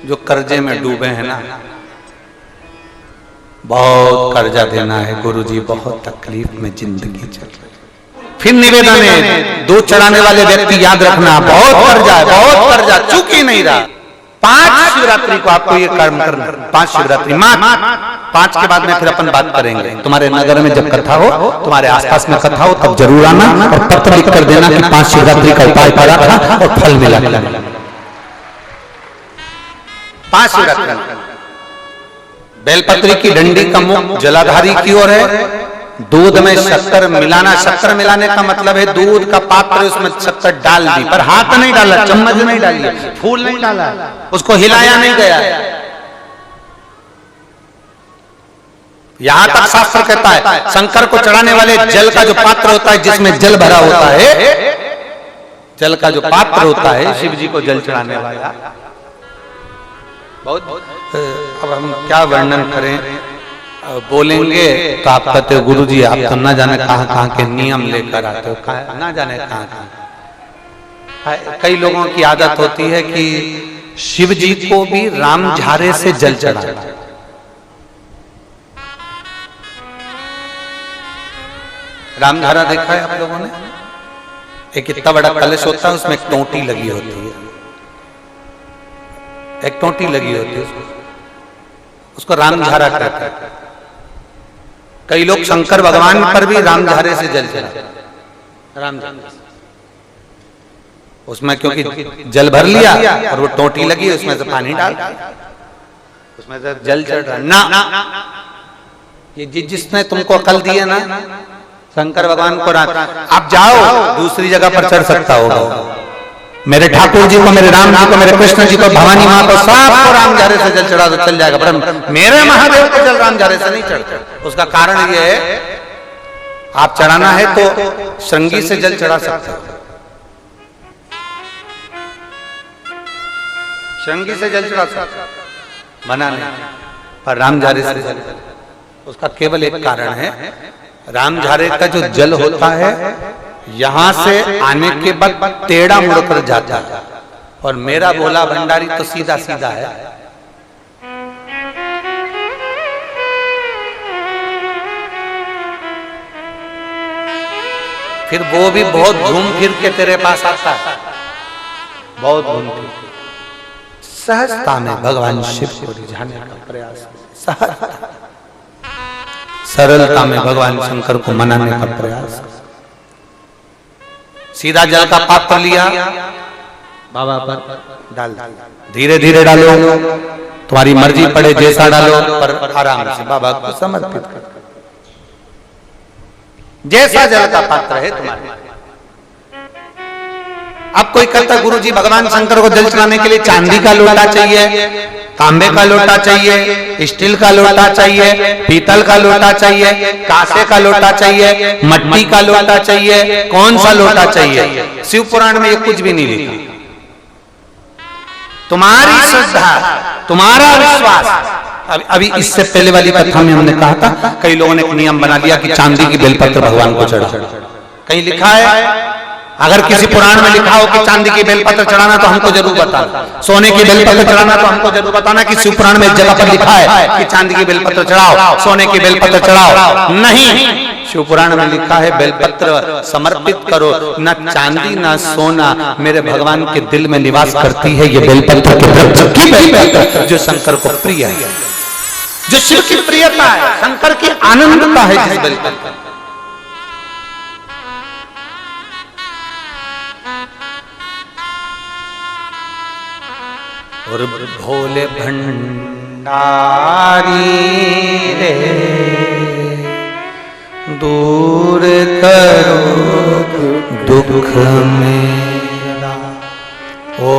जो कर्जे में डूबे हैं ना, बहुत कर्जा देना है गुरुजी, बहुत तकलीफ में जिंदगी चल रही। फिर निवेदन है, दूध चढ़ाने वाले व्यक्ति याद रखना, बहुत कर्जा है, बहुत कर्जा, चूक ही नहीं रहा। 5 शिवरात्रि को आपको ये कर्म करना, 5 शिवरात्रि, 5 के बाद में फिर अपन बात करेंगे। तुम्हारे नगर में जब कथा हो, तुम्हारे आसपास में कथा हो, तब जरूर आना और पत्र लिख कर देना कि 5 शिवरात्रि का उपाय पड़ा था और फल मिला। 5 शिवरात्रि बेलपत्री की डंडी का मुख जलाधारी की ओर है। दूध में शक्कर मिलाना, शक्कर मिलाने का मतलब है दूध का पात्र उसमें शक्कर डाल दी, पर हाथ नहीं डाला, चम्मच नहीं डाली, फूल नहीं डाला, उसको हिलाया नहीं गया। यहां तक शास्त्र कहता है शंकर को चढ़ाने वाले जल का जो पात्र होता है, जिसमें जल भरा होता है, जल का जो पात्र होता है, शिव जी को जल चढ़ाने वाला, बहुत अब हम क्या वर्णन करें, बोलेंगे तो आप कहते हो गुरुजी आप तो ना जाने कहां के नियम लेकर आते हो, ना जाने कहां। कई लोगों की आदत होती है कि शिव जी को भी राम झारे से जल चढ़ाना। राम झारा देखा है आप लोगों ने? एक इतना बड़ा कलश होता है, उसमें एक टोंटी लगी होती है, एक टोंटी लगी होती है, उसको रामझारा कहते हैं। कई लोग शंकर भगवान पर भी रामझारे से जल चढ़ाते हैं, रामझारे से। उसमें क्योंकि जल भर लिया और वो टोंटी लगी, उसमें से पानी डाल, उसमें से जल चढ़ रहा ना। ये जिसने तुमको अकल दी है ना, शंकर भगवान को आप जाओ दूसरी जगह पर चढ़ सकता होगा। मेरे ठाकुर जी को, मेरे राम जी को, मेरे कृष्ण जी को, भवानी माँ को, सबको रामझारे से जल चढ़ा तो चल जाएगा, पर मेरे महादेव को जल रामझारे से नहीं चढ़ते। उसका कारण ये है, आप चढ़ाना है तो श्रृंगी से जल चढ़ा सकते हो, श्रृंगी से जल चढ़ा सकते, बना नहीं, पर रामझारे से जल। उसका केवल एक कारण है, रामझारे का जो जल होता है यहां से आने के बाद टेढ़ा मुड़कर जाता है, और मेरा भोला भंडारी तो सीधा सीधा है। फिर वो भी बहुत घूम फिर के तेरे पास आता है, बहुत घूम फिर, सहजता में भगवान शिव को रिझाने का प्रयास, सहजता, सरलता में भगवान शंकर को मनाने का प्रयास। सीधा जल का पात्र लिया, बाबा पर डाल, धीरे धीरे डालो, तुम्हारी मर्जी पड़े जैसा डालो, पर आराम से बाबा को समर्पित कर, जैसा जल का पात्र है तुम्हारे। अब कोई कहता गुरुजी भगवान शंकर को जल चढ़ाने के लिए चांदी का लोटा चाहिए, तांबे का लोटा चाहिए, स्टील का लोटा चाहिए, पीतल का लोटा चाहिए, कांसे का लोटा चाहिए, मिट्टी का लोटा चाहिए, कौन सा लोटा चाहिए? शिव पुराण में ये कुछ भी नहीं लिखा। तुम्हारी श्रद्धा, तुम्हारा विश्वास। अभी इससे पहले वाली कथा में हमने कहा था, कई लोगों ने एक नियम बना लिया कि चांदी की बेलपत्र भगवान को चढ़ा। कहीं लिखा है? अगर किसी पुराण में लिखा हो कि चांदी की बेलपत्र चढ़ाना तो हमको जरूर बताना, सोने की बेलपत्र चढ़ाना तो हमको जरूर बताना कि शिव पुराण में एक जगह पर लिखा है कि चांदी की बेलपत्र चढ़ाओ, सोने की बेलपत्र चढ़ाओ। नहीं, शिव पुराण में लिखा है बेलपत्र समर्पित करो, न चांदी न सोना, मेरे भगवान के दिल में निवास करती है ये बेलपत्र के वृक्ष की बेलपत्र, जो शंकर को प्रिय है, जो शिव की प्रियता है, शंकर की आनंदता है जिस बेलपत्र। और भोले भंडारी रे दूर करो दुख मेरा, ओ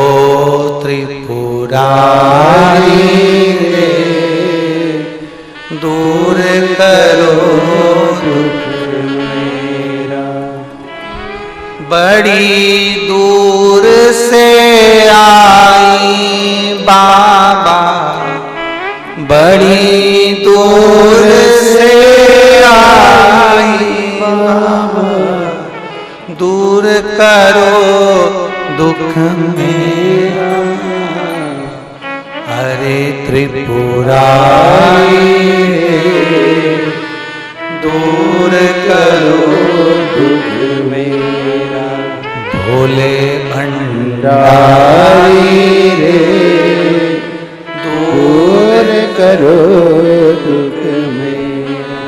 त्रिपुरारी रे दूर करो दुख मेरा। बड़ी दूर से आई बाबा, बड़ी दूर से आई बाबा, दूर करो दुख मेरा, हरे त्रिपुरारी दूर करो दुख मेरा, भोले भंडारी रे दूर करो दुख मेरा।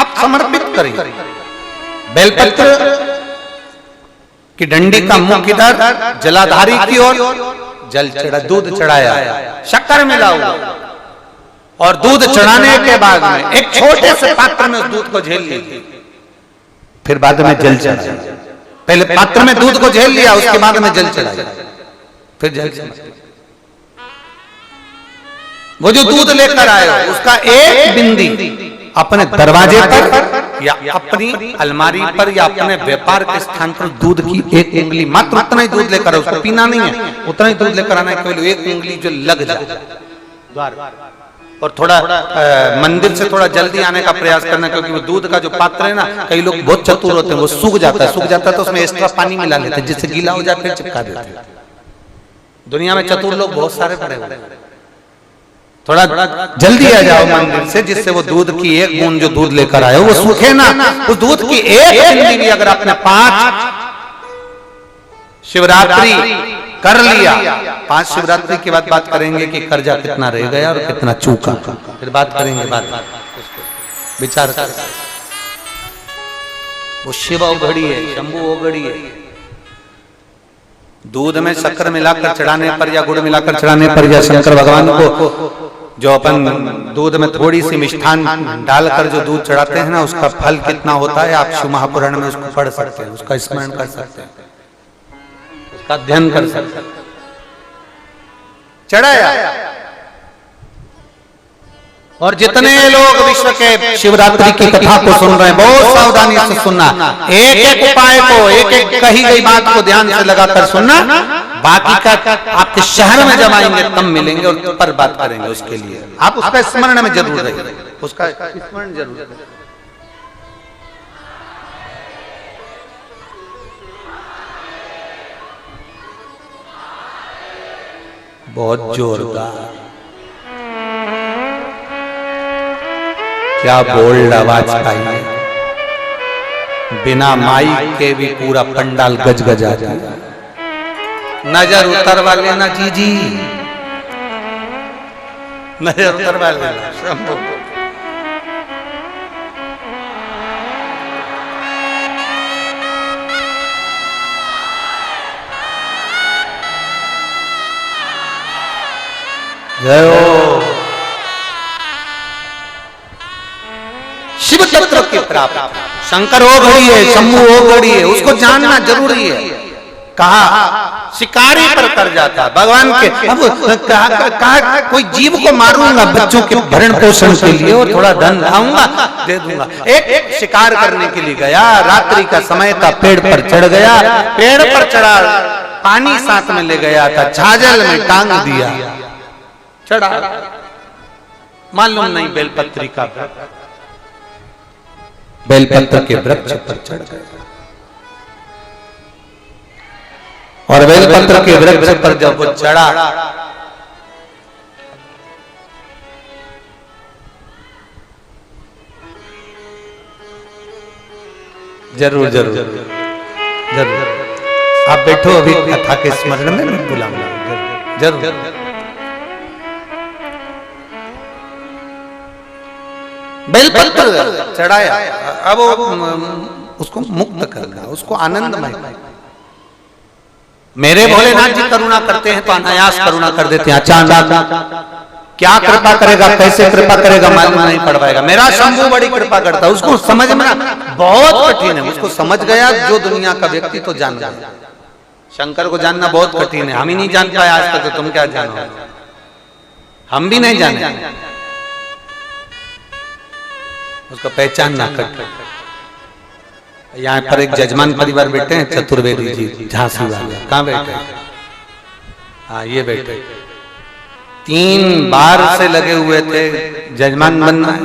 आप समर्पित करें। बेलपत्र की डंडी का मुख इधर, जलाधारी की ओर जल चढ़ा, दूध चढ़ाया, शक्कर मिला हुआ, और दूध चढ़ाने के बाद में एक छोटे से पात्र में उस दूध को झेल लीजिए, फिर बाद में जल चढ़ाया। पहले पात्र में दूध को झेल लिया, उसके बाद में जल चढ़ाया, फिर जल चढ़ाया। वो जो दूध लेकर आए उसका एक बिंदी अपने दरवाजे पर या अपनी अलमारी पर या अपने व्यापार के स्थान पर दूध की एक उंगली, मात्र उतना ही दूध लेकर, उसको पीना नहीं है, उतना ही दूध लेकर आना है, केवल एक उंगली जो लग जाए द्वार, और थोड़ा मंदिर से थोड़ा जल्दी आने का प्रयास करना, क्योंकि वो दूध का जो पात्र है ना, कई लोग बहुत चतुर होते हैं, वो सूख जाता है तो उसमें एक्स्ट्रा पानी मिला लेते हैं, जिससे गीला हो जाए फिर चिपका देते हैं। दुनिया में चतुर लोग बहुत सारे पड़े हुए हैं। थोड़ा जल्दी आ जाओ मंदिर से, जिससे वो दूध की एक बूंद जो दूध लेकर आए वो सूखे ना। उस दूध की एक बूंद भी अगर आपने 5 शिवरात्रि कर लिया, 5 शिवरात्रि के बाद बात करेंगे कि कर्जा कितना रह गया और कितना चूका, फिर बात करेंगे, बात विचार कर। वो शिव औघड़ी है, शंभु औघड़ी है। दूध में शक्कर मिलाकर चढ़ाने पर या गुड़ मिलाकर चढ़ाने पर या शंकर भगवान को जो अपन दूध में थोड़ी सी मिष्ठान डालकर जो दूध चढ़ाते हैं ना, उसका फल कितना होता है आप शिव महापुराण में उसको पढ़ सकते हैं, उसका स्मरण कर सकते हैं, उसका अध्ययन कर सकते हैं। चढ़ाया, और जितने लोग विश्व के शिवरात्रि की कथा को सुन रहे हैं, बहुत सावधानी से सुनना, एक एक उपाय को, एक एक कही गई बात को ध्यान से लगाकर सुनना, बाकी का आपके शहर में जब आएंगे तब मिलेंगे और पर बात करेंगे। उसके लिए आप उसका स्मरण में जरूर रहिए, उसका स्मरण जरूर रहिए। बहुत जोरदार, क्या बोल्ड आवाज आई है, बिना माइक के भी पूरा पंडाल गजगजा जाता। नजर उतरवा लेना जी, नजर उतरवा लेना। शंभू जय हो। शिव तत्व की प्राप्त, शंकर ओघड़ी है, शंभू ओघड़ी है, उसको जानना जरूरी है। कहा शिकारी पर कर जाता भगवान के, अब कहा कोई जीव को मारूंगा बच्चों के भरण पोषण के लिए और थोड़ा धन लाऊंगा दे दूंगा। एक शिकार करने के लिए गया, रात्रि का समय था, पेड़ पर चढ़ गया, पेड़ पर चढ़ा, पानी साथ में ले गया था, झाजल में टांग दिया, चढ़ा, मालूम नहीं बेलपत्री का, बेलपत्र के वृक्ष पर चढ़ गया, और बेलपत्र के वृक्ष पर जब वो चढ़ा, जरूर जरूर जरूर आप बैठो, अभी कथा के स्मरण में मैं बुलाऊंगा, जरूर। बेलपत्र चढ़ाया, अब उसको मुक्त करना, उसको आनंदमय। मेरे भोलेनाथ जी करुणा करते हैं तो अनायास करुणा कर देते हैं, अचानक क्या कृपा करेगा, कैसे कृपा करेगा मालूम नहीं पड़ पाएगा। मेरा शंभू बड़ी कृपा करता है, उसको समझना बहुत कठिन है। उसको समझ गया जो दुनिया का व्यक्ति तो जान गया, शंकर को जानना बहुत कठिन है। हम ही नहीं जान पाए आज तक, तो तुम क्या जानो, हम भी नहीं जाने, उसको पहचानना कठिन। यहाँ पर एक जजमान परिवार बैठे हैं, चतुर्वेदी जी झांसी वाले, कहाँ बैठे? हाँ ये बैठे, 3 बार से लगे हुए थे, जजमान बनना है,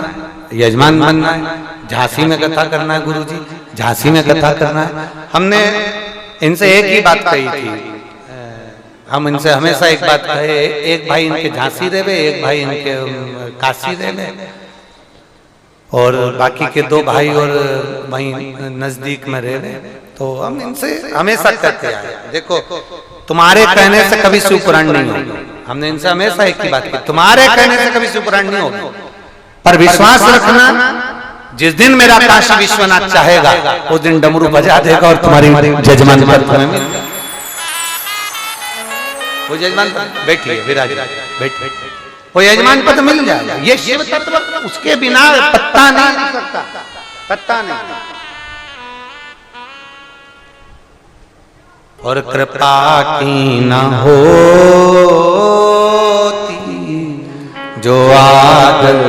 यजमान बनना है, झांसी में कथा करना है, गुरुजी झांसी में कथा करना है। हमने इनसे एक ही बात कही थी, हम इनसे हमेशा एक बात कहे, एक भाई इनके झांसी रहे, एक भाई इनके काशी रहे, और बाकी के दो भाई और वहीं नजदीक में रहे। तो हम इनसे हमेशा कहते आए, देखो तुम्हारे कहने से कभी शिवपुराण नहीं होगा। हमने इनसे हमेशा एक ही बात की, तुम्हारे कहने से कभी शिवपुराण नहीं होगा, पर विश्वास रखना जिस दिन मेरा काशी विश्वनाथ चाहेगा उस दिन डमरू बजा देगा और तुम्हारी जजमान पद तुम्हें मिल जाएगा। वो जजमान बैठिए विराज बैठ, वो यजमान पद मिल जाएगा। ये शिव तत्व उसके बिना पत्ता नहीं हो सकता, पत्ता नहीं। और कृपा की न होती जो आदत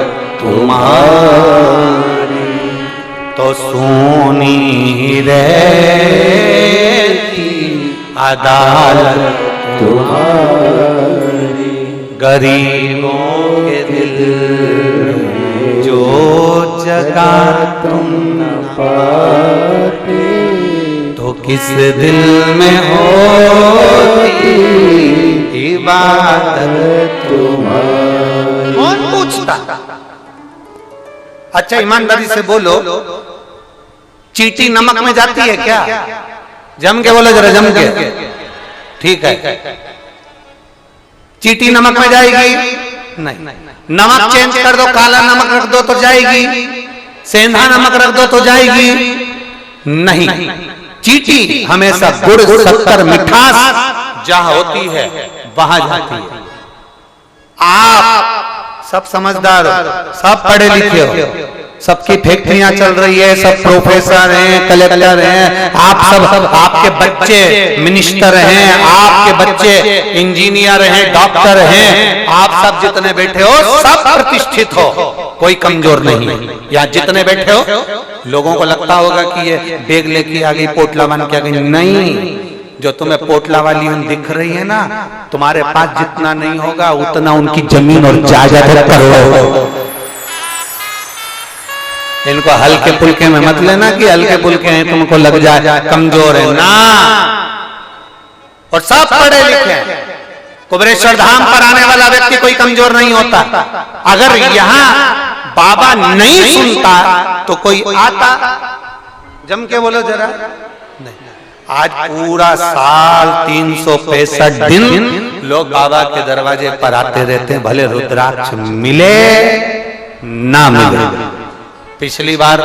तुम्हारी, तो सोनी रहती अदालत तुम्हारी। गरीबों के दिल जो जगा तुम न पाते, तो किस दिल में होती इबादत तुम्हारी। कौन पूछता? अच्छा ईमानदारी से बोलो, चींटी नमक में जाती है क्या? जम के बोलो जरा, जम के। ठीक है, चींटी नमक में जाएगी? नहीं। नमक चेंज कर दो, काला नमक रख दो तो जाएगी, सेंधा नमक रख दो तो जाएगी? नहीं। चींटी हमेशा गुड़, शक्कर, मिठास जहां होती है वहां जाती है। आप सब समझदार हो, सब पढ़े लिखे हो, सबकी फैक्ट्रियां चल रही है, सब प्रोफेसर हैं, कलेक्टर हैं, आप सब, आपके बच्चे मिनिस्टर हैं, आपके बच्चे इंजीनियर हैं, डॉक्टर हैं, आप सब जितने बैठे हो सब प्रतिष्ठित हो, कोई कमजोर नहीं। यहाँ जितने बैठे हो लोगों को लगता होगा कि ये बेग लेके आ गई, पोटला बन के आ गई। नहीं, जो तुम्हें पोटला वाली दिख रही है ना, तुम्हारे पास जितना नहीं होगा उतना उनकी जमीन और जायदाद करोड़ों। इनको हल्के पुल्के में मत लेना कि हल्के पुल्के हैं तुमको लग जाए कमजोर है ना। और सब पढ़े लिखे हैं। कुबेरेश्वर धाम पर आने वाला व्यक्ति कोई कमजोर नहीं होता। अगर यहाँ बाबा नहीं सुनता तो कोई आता? जम के बोलो जरा। नहीं। आज पूरा साल 365 दिन लोग बाबा के दरवाजे पर आते रहते हैं, भले रुद्राक्ष मिले ना मिले। पिछली बार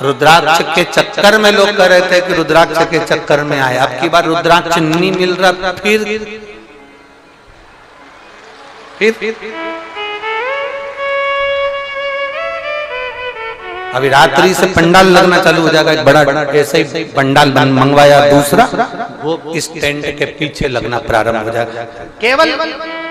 रुद्राक्ष के चक्कर में लोग कह रहे थे कि रुद्राक्ष के चक्कर में आए, अब की बार रुद्राक्ष नहीं मिल रहा, फिर अभी रात्रि से पंडाल लगना चालू हो जाएगा। एक बड़ा ऐसे ही पंडाल मंगवाया दूसरा, वो इस टेंट के पीछे लगना प्रारंभ हो जाएगा। केवल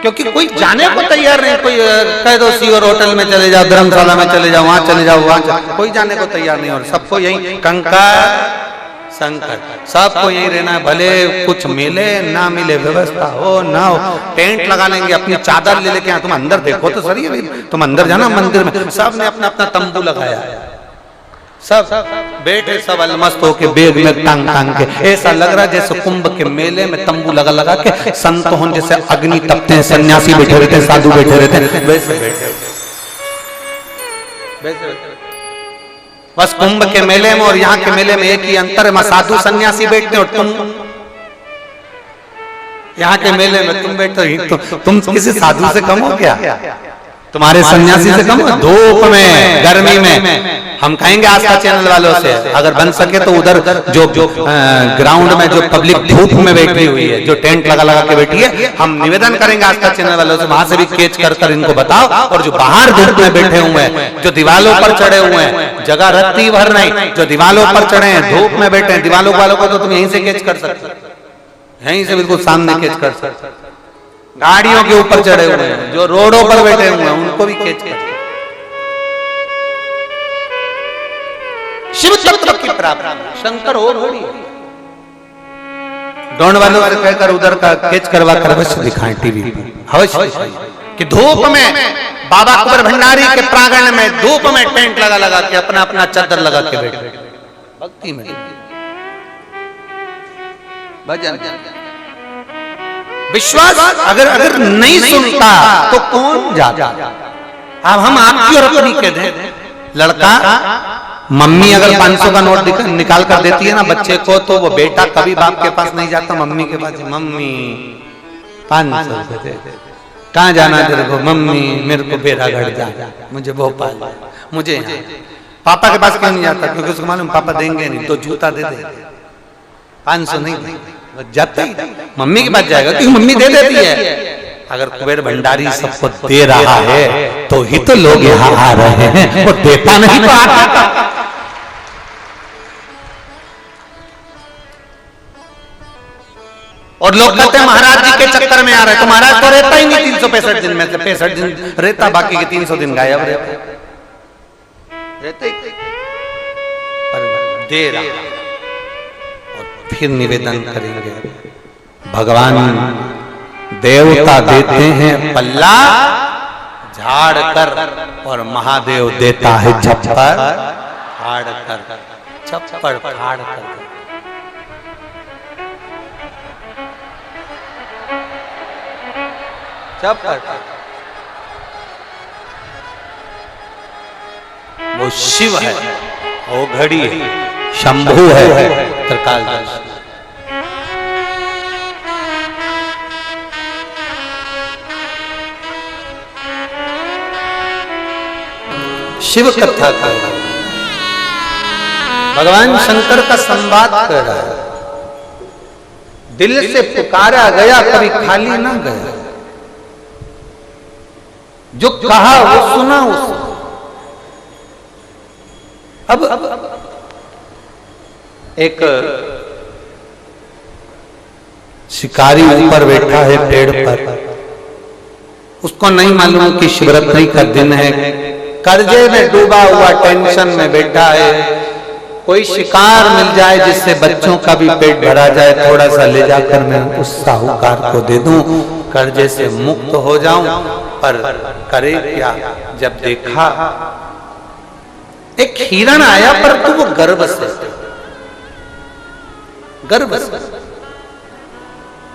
क्योंकि कोई जाने को तैयार नहीं। कोई कह दो सीवर होटल में चले जाओ, धर्मशाला में चले जाओ, वहां चले जाओ, वहां कोई जाने को तैयार नहीं। और सबको यही कंकर शंकर, सबको यही रहना है, भले कुछ मिले ना मिले, व्यवस्था हो ना हो, टेंट लगा लेंगे, अपनी चादर ले लेके। तुम अंदर देखो तो सही है, तुम अंदर जाना मंदिर में, सब ने अपना अपना तंबू लगाया, सब बैठे, सब अलमस्त होके बेग में टांग टांग के। ऐसा लग रहा है जैसे कुंभ के मेले में तंबू लगा लगा के संत हों, जैसे अग्नि तपते हैं, सन्यासी बैठे रहते हैं, साधु बैठे रहते हैं, वैसे बैठे। बस कुंभ के मेले में और यहाँ के मेले में एक ही अंतर है, साधु सन्यासी बैठते हो, तुम यहाँ के मेले में तुम बैठते हो। तुम किसी साधु से कम हो क्या? तुम्हारे सन्यासी से कम? धूप में, गर्मी में। हम कहेंगे आस्था चैनल वालों से, अगर बन सके तो उधर जो ग्राउंड में जो पब्लिक धूप में बैठी हुई है, जो टेंट लगा लगा के बैठी है, हम निवेदन करेंगे आस्था चैनल वालों से, वहां से भी कैच कर कर इनको बताओ। और जो बाहर धूप में बैठे हुए हैं, जो दीवालों पर चढ़े हुए हैं, जगह रत्ती भर नहीं, जो दीवालों पर चढ़े हैं, धूप में बैठे हैं, दीवालों वालों को तो तुम यहीं से कैच कर सकते, यहीं से बिल्कुल सामने कैच कर सकते। गाड़ियों के ऊपर चढ़े हुए हैं, जो रोडों पर बैठे हुए हैं, उनको भी कैच कर। शिव तत्व की प्राप्ति शंकर और होड़ी। डोंड वालों से कहकर उधर का कैच करवा कर अवश्य दिखाएं टीवी पर, अवश्य कि धूप में बाबा कुंवर भंडारी के प्रांगण में धूप में टेंट लगा लगा के अपना अपना चादर लगा के बैठे भक्ति में भजन। विश्वास अगर नहीं सुनता तो कौन जाता। अब हम आपकी और अपनी कह दें, लड़का मम्मी अगर 500 का नोट निकाल कर देती है ना बच्चे को, तो वो बेटा कभी बाप के पास नहीं जाता, मम्मी के पास, मम्मी 500 दे दे, कहाँ जाना तेरे को, मम्मी मेरे को बेरागढ़ जा, मुझे भोपाल, मुझे यहाँ। पापा के पास क्यों नहीं जाता? क्योंकि उसको मालूम पापा देंगे नहीं, तो जूता दे दे, 500 नहीं देंगे, जाता ही मम्मी के पास जाएगा क्योंकि मम्मी दे देती है। अगर कुबेर भंडारी सबको दे रहा है तो ही तो लोग यहाँ आ रहे हैं, वो देता नहीं तो आता। और लोग कहते हैं महाराज जी के चक्कर में आ रहे हैं, तो महाराज तो रहता ही नहीं 365 दिन में से 65 दिन रहता, बाकी के 300 दिन गायब रहते पर दे रहा। और फिर निवेदन करेंगे, भगवान देवता देते हैं पल्ला झाड़ कर, और महादेव देता है छप्पर फाड़ कर, छप्पर फाड़ कर। वो शिव है, वो घड़ी है, शंभु है, त्रिकालदर्शी। शिव कथा कर रहा है, भगवान शंकर का संवाद कर रहा है। दिल से पुकारा गया कभी खाली ना गया, जो कहा वो सुना उसने। अब एक शिकारी ऊपर बैठा है पेड़ पर, उसको नहीं मालूम कि शिवरात्रि का दिन है, कर्जे में डूबा हुआ टेंशन में बैठा है, कोई शिकार मिल जाए जिससे बच्चों का भी पेट भरा जाए, थोड़ा सा ले जाकर मैं उस साहूकार को दे दूं, कर्जे से मुक्त हो जाऊं। पर करे क्या, जब देखा एक हिरण आया, पर तो वो गर्भ से, गर्भ से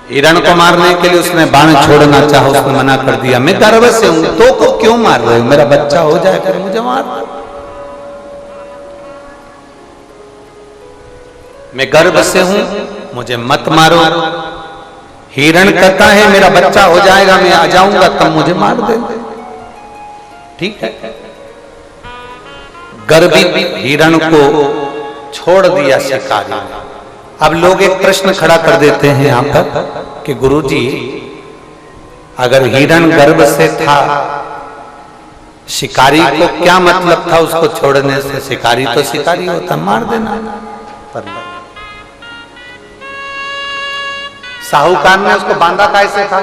हिरण को मारने के लिए उसने बाण छोड़ना चाहा, उसने मना कर दिया, मैं गर्भ से हूं, तो को क्यों मार रहे हो, मेरा बच्चा हो जाए फिर मुझे मार, मैं गर्भ से हूं, मुझे मत मारो। हिरण कहता है मेरा बच्चा हो जाएगा, मैं आ जाऊंगा तब मुझे मार दे, ठीक है। गर्भित हिरण को छोड़ दिया शिकारी ने। अब लोग एक प्रश्न खड़ा कर देते हैं यहां पर कि गुरुजी, अगर हिरण गर्भ से था, शिकारी को क्या मतलब था उसको छोड़ने से? शिकारी तो शिकारी होता, मार देना। पर साहूकार ने उसको बांधा कैसे था?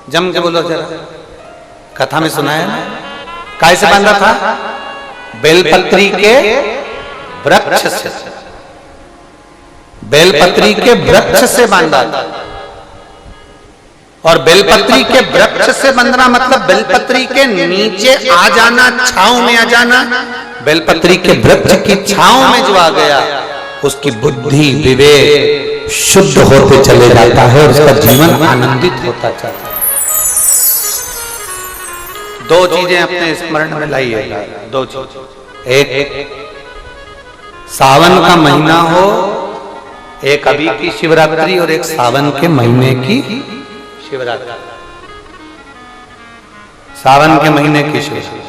जम के बोलो जरा, कथा में सुनाया ना, कैसे बांधा था? बेलपत्री के वृक्ष से, बेलपत्री के वृक्ष से बांधा था। और बेलपत्री के वृक्ष से बंधना मतलब बेलपत्री के नीचे आ जाना, छांव में आ जाना। बेलपत्री के वृक्ष की छांव में जो आ गया, उसकी बुद्धि विवेक शुद्ध होते चले जाता है और उसका जीवन आनंदित होता चलता है। दो चीजें अपने स्मरण में लाइएगा, दो चीज। एक सावन का महीना हो, एक अभी की शिवरात्रि और एक सावन के महीने की शिवरात्रि, सावन के महीने की शिवरात्रि,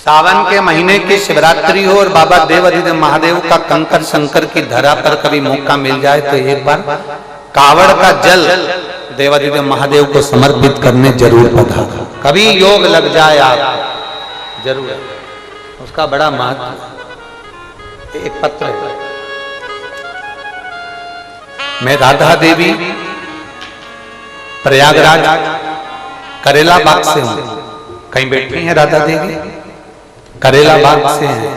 सावन के महीने की शिवरात्रि हो और बाबा देवाधिदेव महादेव का कंकर शंकर की धरा पर कभी मौका मिल जाए तो एक बार कावड़ का जल देवाधिदेव महादेव को समर्पित करने जरूर पधारो। कभी योग लग जाए आप जरूर, उसका बड़ा महत्व। एक पत्र है, मैं राधा देवी प्रयागराज करेला बाग से हूं। कहीं बैठी हैं राधा देवी? करेला बाग से हैं,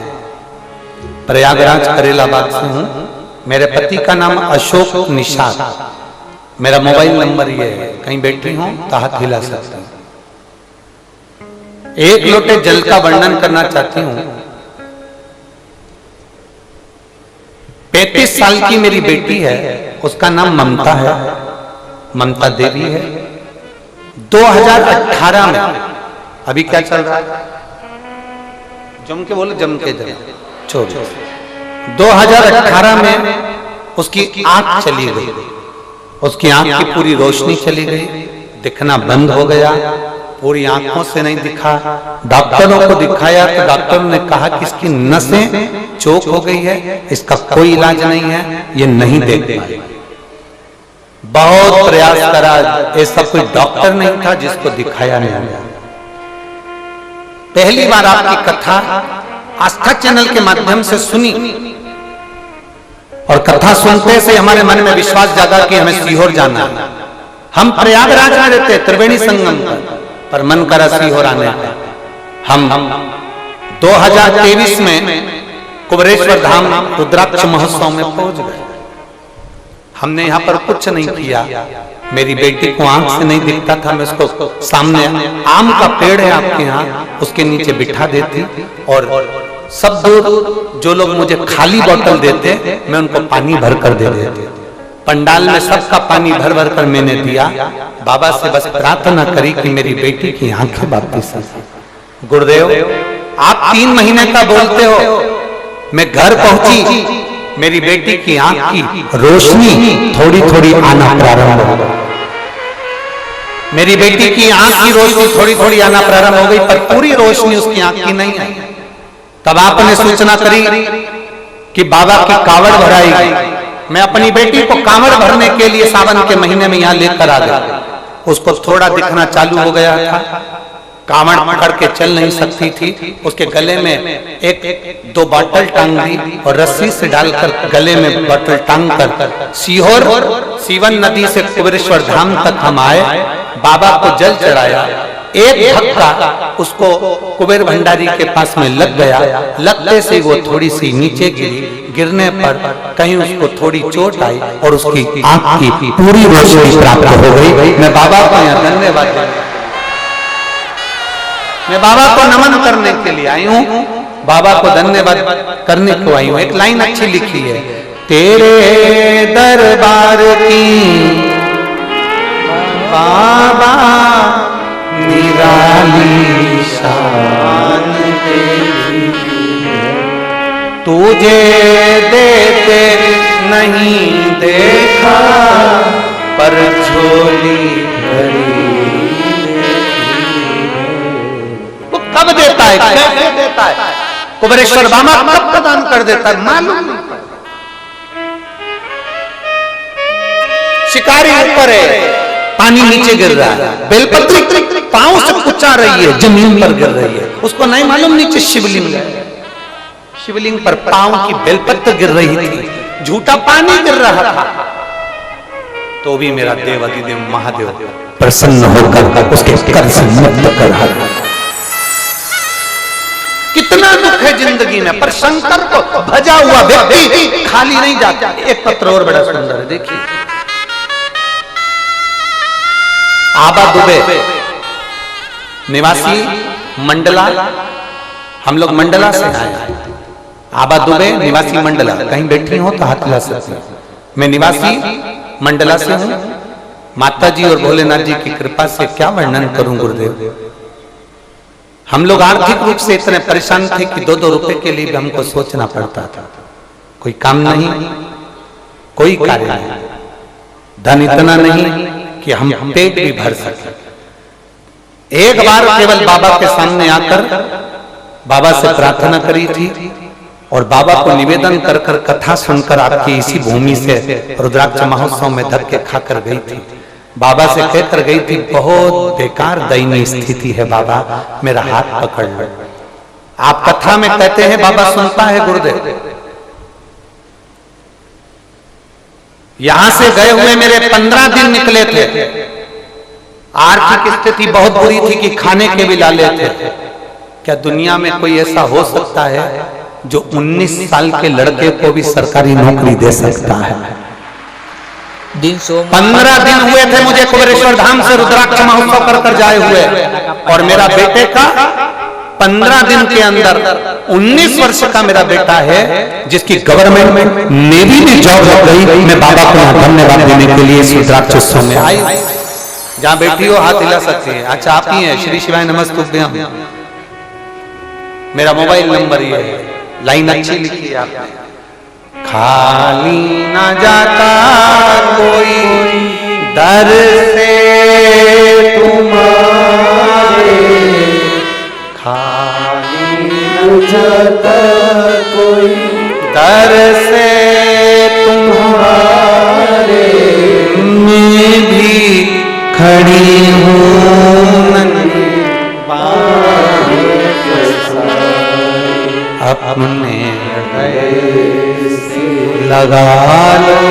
प्रयागराज करेला बाग से हूं। मेरे पति का नाम अशोक निषाद, मेरा मोबाइल नंबर ये है, कहीं बैठी हूं तो हाथ हिला सकता हूं। एक लोटे जल का वर्णन करना चाहती हूं। 35 साल की मेरी बेटी है उसका नाम ममता है, ममता देवी है। 2018 में, अभी क्या चल रहा है, जम के बोलो, जम के जरा 2018 में उसकी आंख चली गई, उसकी आंख की पूरी रोशनी चली गई, दिखना बंद हो गया, पूरी आंखों से नहीं दिखा। डॉक्टरों को दिखाया तो डॉक्टरों ने कहा कि इसकी नसें चोक हो गई है, इसका कोई इलाज नहीं है, ये नहीं देख पाए। बहुत प्रयास करा, ऐसा कोई डॉक्टर नहीं था जिसको दिखाया नहीं गया। पहली बार आपकी कथा आस्था चैनल के माध्यम से सुनी और कथा सुनते से हमारे मन में विश्वास जागा कि हमें सीहोर जाना है। हम प्रयागराज में रहते त्रिवेणी संगम पर मन करा सीहोर आने का। हम 2023 में कुबेरेश्वर धाम रुद्राक्ष महोत्सव में पहुंच गए। हमने यहाँ पर कुछ नहीं किया, मेरी बेटी को आंख से नहीं दिखता था, मैं उसको सामने आम का पेड़ है आपके यहाँ, उसके नीचे बिठा देती और सब दूर जो लोग मुझे खाली बोतल देते मैं उनको पानी भर कर दे देते। पंडाल में सबका पानी भर भर कर मैंने दिया। बाबा से बस प्रार्थना करी कि मेरी बेटी की आंखें वापस आ जाए। गुरुदेव, आप 3 महीने का बोलते हो, मैं घर पहुंची, मेरी बेटी की आंख की रोशनी थोड़ी थोड़ी आना प्रारंभ हो गई। मेरी बेटी की आंख की रोशनी थोड़ी थोड़ी आना प्रारंभ हो गई, पर पूरी रोशनी उसकी आंख की नहीं आई। तब आपने सूचना करी कि बाबा की कावड़ भराएगी। मैं अपनी बेटी को कावड़ भरने के लिए सावन के महीने में यहाँ लेकर आ गया। उसको थोड़ा दिखना चालू हो गया था, कावड़ पकड़ के चल नहीं सकती थी। उसके गले में 1-2 बॉटल टांग दी और रस्सी से डालकर गले में बॉटल टांग कर सीहोर सीवन नदी से कुबेरेश्वर धाम तक हम आए। बाबा को जल चढ़ाया, एक धक्का उसको कुबेर भंडारी के पास में लग गया। लगते से वो थोड़ी सी नीचे गिरी, गिरने पर कहीं उसको थोड़ी चोट आई और उसकी आंख की पूरी रोशनी प्राप्त हो गई। मैं बाबा को यहाँ धन्यवाद, मैं बाबा को नमन करने के लिए आई हूँ, बाबा को धन्यवाद करने को आई हूँ। एक लाइन अच्छी लिखी है, तेरे दरबार की बाबा निराली शान तेरी, तुझे देते नहीं देखा पर झोली भरी। वो कब देता है, कैसे देता है? कुबेरेश्वर बाबा कब प्रदान कर देता है मालूम नहीं। शिकारी ऊपर है, पानी नीचे गिर रहा है, बेलपत्री पांव से कुचा रही है, जमीन पर गिर रही है, उसको नहीं मालूम नीचे शिवलिंग है। शिवलिंग पर पांव की बेलपत्र गिर रही थी, झूठा पानी गिर रहा था, तो भी मेरा देव अधिदेव महादेव प्रसन्न होकर उसके कर से मुक्त कर रहा है। कितना दुख है जिंदगी में, पर शंकर को भजा हुआ व्यक्ति खाली नहीं जाता। एक पत्र और बड़ा सुंदर है, देखिए। आबा दुबे निवासी मंडला, हम लोग मंडला से आए। आबा दुबे निवासी मंडला, कहीं बैठी हो तो हाथ हिला सकते। मैं निवासी मंडला से हूं। माता जी और भोलेनाथ जी की कृपा से क्या वर्णन करूं गुरुदेव। हम लोग आर्थिक रूप से इतने परेशान थे कि 2-2 रुपए के लिए भी हमको सोचना पड़ता था। कोई काम नहीं, कोई कार्य नहीं, धन इतना नहीं कि हम पेट भी भर सके। एक बार केवल बाबा के सामने आकर बाबा से प्रार्थना करी थी और बाबा को निवेदन कर कर कथा सुनकर आपकी इसी भूमि से रुद्राक्ष महोत्सव में धक्के खाकर गई थी। बाबा से कहकर गई थी, बहुत बेकार दयनीय स्थिति है बाबा, मेरा हाथ पकड़ लो। आप कथा में कहते हैं बाबा सुनता है गुरुदेव। यहां से गए हुए मेरे 15 दिन निकले थे। आर्थिक स्थिति बहुत बुरी थी कि खाने के भी लाले थे। क्या दुनिया में कोई ऐसा हो सकता है जो 19 साल के लड़के को भी सरकारी नौकरी दे सकता है? 15 दिन हुए थे मुझे कुबेरेश्वर धाम से रुद्राक्ष महोत्सव कर जाए हुए, और मेरा बेटे का 15 दिन के अंदर 19 वर्ष का मेरा बेटा है जिसकी गवर्नमेंट नेवी में जॉब हो गई। मैं बाबा को धन्यवाद देने के लिए इस रुद्राक्षोत्सव में आई। जहां बैठी हो हाथ हिला सकती है। अच्छा आप ही हैं, श्री शिवाय नमस्तुभ्यम। मेरा मोबाइल नंबर ये है, लाइन अच्छी लिखी है आपने। खाली ना जाता कोई दर से तुम्हारे, खाली न जाता कोई दर से तुम्हारे, मैं भी खड़ी हूँ अपने लगा लो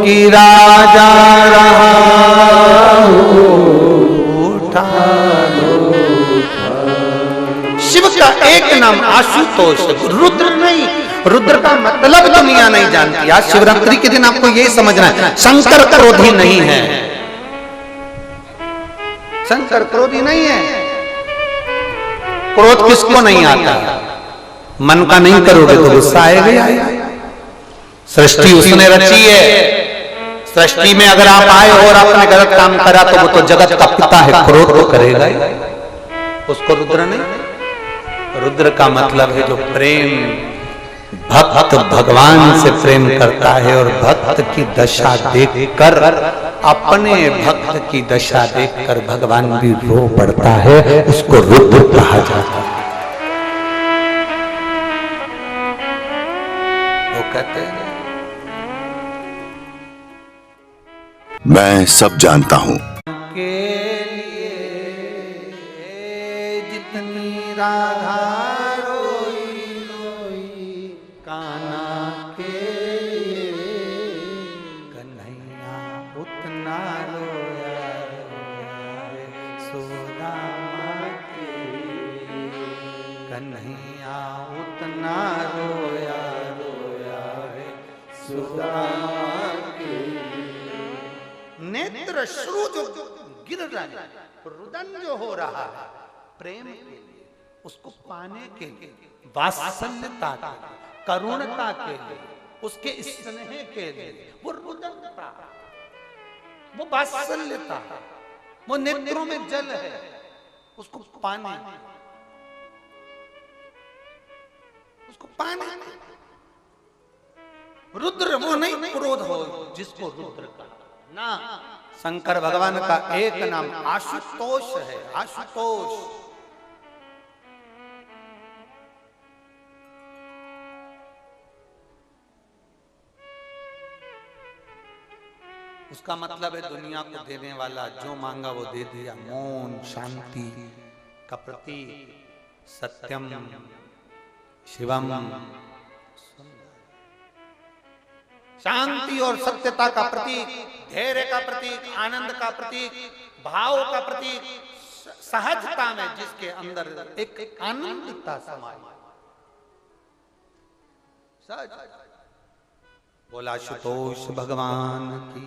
कि राजा रहा उठा लो। शिव का एक नाम आशुतोष, रुद्र नहीं। रुद्र का मतलब दुनिया नहीं जानती। आज शिवरात्रि के दिन आपको यही समझना है, शंकर क्रोधी नहीं है। शंकर क्रोधी नहीं है। क्रोध किसको नहीं आता? मन का नहीं करोगे तो गुस्सा आएगा। सृष्टि उसने रची है। सृष्टि में अगर आप आए और आपने गलत काम करा तो वो तो जगत का पिता है, क्रोध तो करेगा। उसको रुद्र नहीं। रुद्र का मतलब है जो प्रेम, भक्त भगवान से प्रेम करता है और भक्त की दशा देखकर, अपने भक्त की दशा देखकर भगवान भी रो पड़ता है, उसको रुद्र कहा जाता है। वो कहते हैं मैं सब जानता हूं। के लिए जितनी राधा रोई रोई, कान्हा के लिए कन्हैया उतना रोया रोया रे, सुदामा के लिए कन्हैया उतना रोया रोया रे, सुदामा के नेत्र श्रु जो गिर रहा है, रुदन जो हो रहा है प्रेम के लिए, उसको पाने के लिए, वात्सल्यता के, करुणता के लिए, उसके स्नेह के लिए, वो रुदनता, वो वात्सल्यता, वो नेत्रों में जल है, उसको पाने, उसको पाने। रुद्र वो नहीं क्रोध हो जिसको रुद्र का ना। शंकर भगवान का एक नाम आशुतोष है, आशुतोष। उसका मतलब है दुनिया को देने वाला, जो मांगा वो दे दिया। मौन शांति का प्रतीक, सत्यम शिवम, शांति और सत्यता का प्रतीक, धैर्य का प्रतीक, आनंद का प्रतीक, भाव का प्रतीक, सहजता में जिसके अंदर एक आनंदता समाई। सहज बोला आशुतोष भगवान की।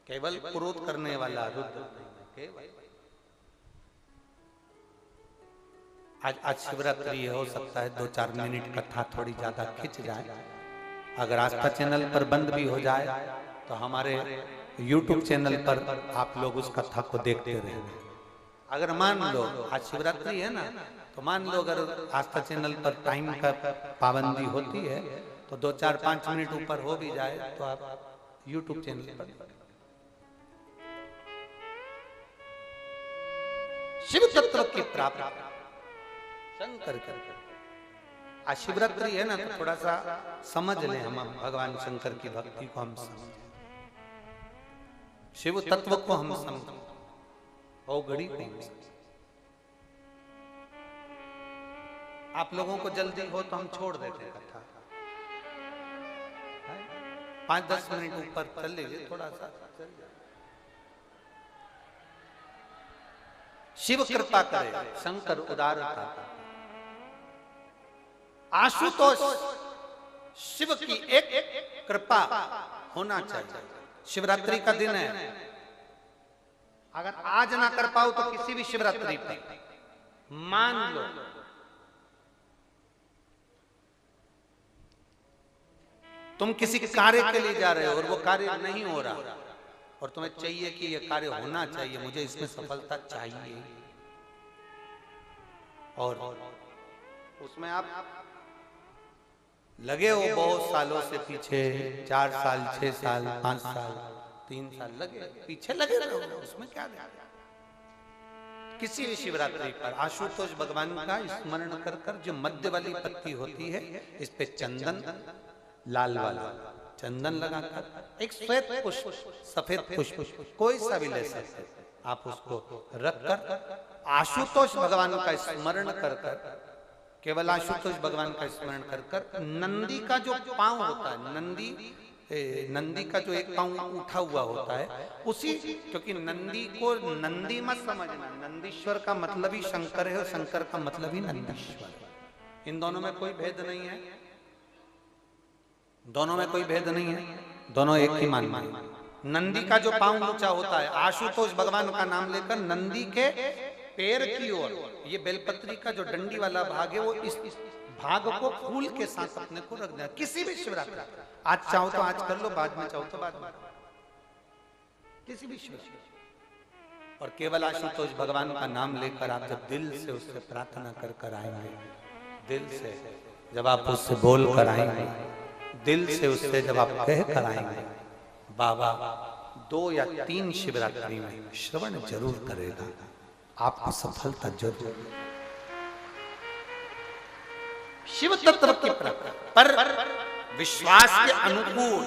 केवल क्रोध करने वाला रुद्र नहीं, केवल आज शिवरात्रि हो सकता है 2-4 मिनट कथा थोड़ी ज्यादा खिंच जाए। अगर आस्था चैनल पर बंद भी हो जाए तो हमारे YouTube चैनल पर आप लोग उस कथा को देखते रहेंगे। अगर मान लो आज शिवरात्रि है ना, तो मान लो अगर आस्था चैनल पर टाइम का पाबंदी होती है तो 2-4-5 मिनट ऊपर हो भी जाए तो आप YouTube चैनल पर शिव तत्व की प्राप्ति शंकर कर। आज शिवरात्रि है ना, तो थोड़ा सा समझ लें हम भगवान शंकर की भक्ति को, हम समझ शिव तत्व को हम समझ, ओ घड़ी को। आप लोगों को जल्दी हो तो हम छोड़ देते कथा, 5-10 मिनट ऊपर चल लीजिए, थोड़ा सा चल जाए। शिव कृपा करे, शंकर उदारता। आशुतोष शिव की एक कृपा होना चाहिए। शिवरात्रि का दिन है, अगर आज ना कर पाओ तो किसी भी शिवरात्रि पर मान लो तुम किसी कार्य के लिए जा रहे हो और वो कार्य नहीं हो रहा और तुम्हें चाहिए कि ये कार्य होना चाहिए, मुझे इसमें सफलता चाहिए, और उसमें आप लगे हो बहुत सालों से पीछे, 4 साल 6 साल 5 साल 3 साल लगे पीछे लगे रहो, उसमें क्या है? किसी भी शिवरात्रि पर आशुतोष भगवान का स्मरण कर कर जो मध्य वाली पत्ती होती है इस पे चंदन, लाल वाला चंदन लगाकर एक श्वेत पुष्प, सफेद पुष्प कोई सा भी ले सकते, आप उसको रखकर आशुतोष भगवान का स्मरण कर कर, केवल आशुतोष भगवान का स्मरण कर कर नंदी का जो पांव होता है, नंदी का जो एक पांव उठा हुआ होता है उसी, क्योंकि नंदी को नंदी मत समझना, नंदीश्वर का मतलब ही शंकर है और शंकर का मतलब ही नंदीश्वर, इन दोनों में कोई भेद नहीं है, दोनों में कोई भेद नहीं है, दोनों एक ही मान है। नंदी का जो पांव ऊंचा होता है, आशुतोष भगवान का नाम लेकर नंदी के पैर की ओर, ये बेलपत्री का जो डंडी वाला भाग है वो इस भाग को फूल के साथ अपने को रख देना। किसी भी शिवरात्रि, आज चाहो तो आज कर लो, बाद में चाहो तो बाद में, किसी भी शिवरात्रि, और केवल आशुतोष भगवान का नाम लेकर आप जब दिल से उससे प्रार्थना कर कर आएंगे, दिल से जब आप उससे बोल कर आएंगे, दिल से उससे जब आप कह कर आएंगे, बाबा 2 या 3 शिवरात्रि में श्रवण जरूर करेगा, आपको सफलता जरूर। शिव तत्व की पर विश्वास के अनुकूल,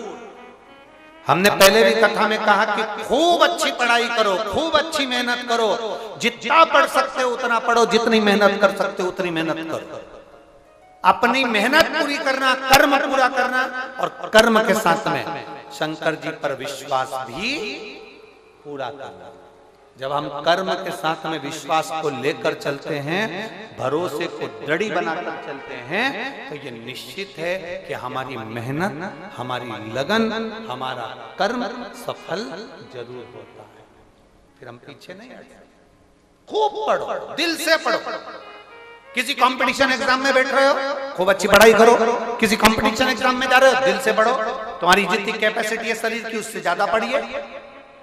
हमने पहले भी कथा में कहा कि खूब अच्छी पढ़ाई करो, खूब अच्छी मेहनत करो, जितना पढ़ सकते हो उतना पढ़ो, जितनी मेहनत कर सकते हो उतनी मेहनत करो, अपनी मेहनत पूरी करना, कर्म पूरा करना, और कर्म के साथ में शंकर जी पर विश्वास भी पूरा करना। जब हम कर्म के साथ में विश्वास को लेकर चलते हैं, भरोसे को दृढ़ बनाकर चलते हैं, तो ये निश्चित है कि हमारी मेहनत, हमारी लगन, हमारा कर्म सफल जरूर होता है। फिर हम पीछे नहीं हटते। खूब पढ़ो, दिल से पढ़ो। किसी कंपटीशन एग्जाम में बैठ रहे हो, खूब अच्छी पढ़ाई करो। किसी कंपटीशन एग्जाम में जा रहे हो, दिल से पढ़ो। तुम्हारी जितनी कैपेसिटी है शरीर की, उससे ज्यादा पढ़िए,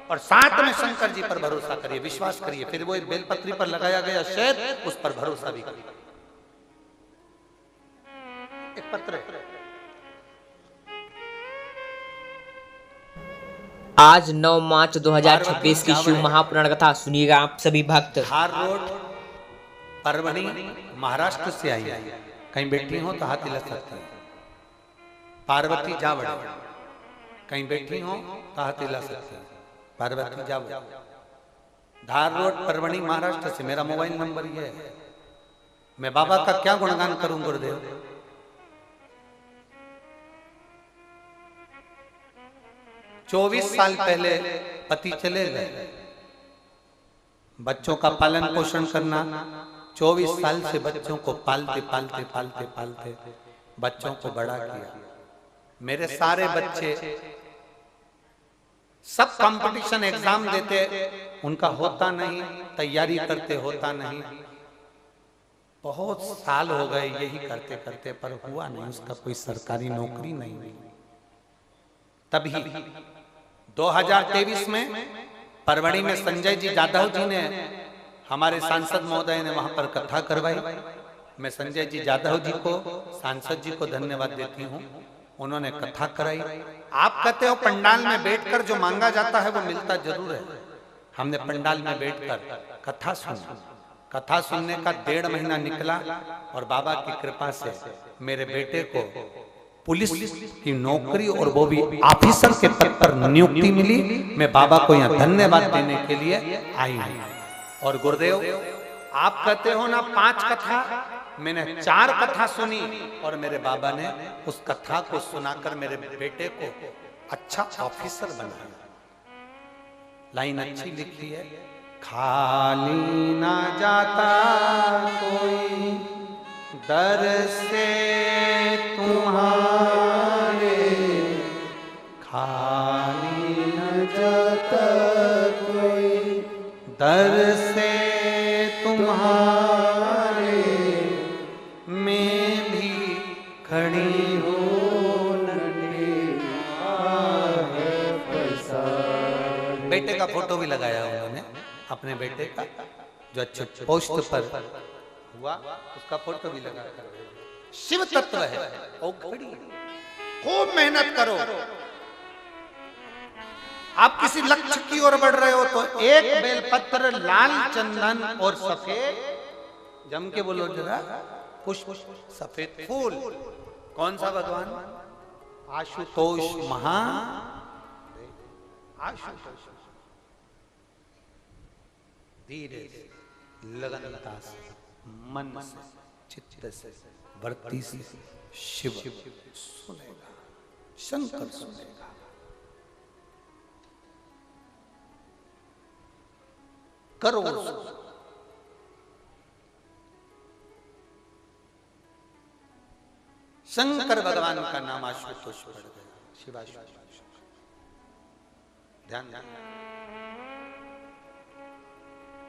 और साथ में शंकर जी पर भरोसा करिए, विश्वास करिए। फिर वो एक बेलपत्री पर लगाया गया शहद, उस पर भरोसा भी करिए। एक पत्र आज 9 मार्च 2026 की शिव महापुराण कथा सुनिएगा आप सभी भक्त। धार रोड परभणी महाराष्ट्र से आई है, कहीं बैठी हो तो हाथ हिला सकते हैं। पार्वती जावड़, कहीं बैठी हो तो हाथ हिला सकते हैं। पार्वती जावड़, धार रोड परभणी महाराष्ट्र से। मेरा मोबाइल नंबर ये है। मैं बाबा का क्या गुणगान करूं गुरुदेव। चौबीस साल पहले पति चले गए, बच्चों का पालन पोषण करना, 24 साल से बच्चों को पालते पालते पालते पालते बच्चों को बड़ा किया। मेरे सारे बच्चे सब कंपटीशन एग्जाम देते, उनका होता नहीं, तैयारी करते होता नहीं। बहुत साल हो गए यही करते करते, पर हुआ नहीं, उसका कोई सरकारी नौकरी नहीं हुई। तभी 2023 में परभणी में संजय जी जाधव जी ने, हमारे सांसद महोदय ने वहां पर कथा करवाई। मैं संजय जी जाधव जी को, सांसद जी को धन्यवाद देती हूँ, उन्होंने कथा कराई। आप कहते हो पंडाल में बैठकर जो मांगा जाता है वो मिलता जरूर है। हमने पंडाल में बैठकर कथा सुनी। कथा सुनने का 1.5 महीना निकला और बाबा की कृपा से मेरे बेटे को पुलिस की नौकरी और वो भी ऑफिसर के पद पर नियुक्ति मिली। मैं बाबा को यहाँ धन्यवाद देने के लिए आई हूँ। और गुरुदेव, आप कहते हो ना 5 कथा, मैंने 4 कथा सुनी और मेरे बाबा ने उस कथा को सुनाकर मेरे बेटे को अच्छा ऑफिसर बनाया। लाइन अच्छी लिखी है, खाली ना जाता कोई दर से तुम्हारे, खाली न जाता कोई दर से तुम्हारे में भी खड़ी हो बेटे का फोटो भी लगाया उन्होंने, अपने बेटे का जो अच्छे पोस्ट पर हुआ उसका फोटो भी लगा। शिव तत्व है और खड़ी है। खूब मेहनत करो। आप किसी लक्ष्य की ओर बढ़ रहे हो तो एक बेलपत्र, लाल चंदन और सफेद, जम के बोलो जरा, पुष्प, सफेद फूल। कौन सा भगवान? आशुतोष महा आशुतोष। धीरे लगनता से, मन से, चित्त से, वृत्ति से शिव सुनेगा, शंकर सुनेगा। करो। शंकर भगवान का नाम आशुतोष पड़ गया, शिवाशुतोष। ध्यान ध्यान।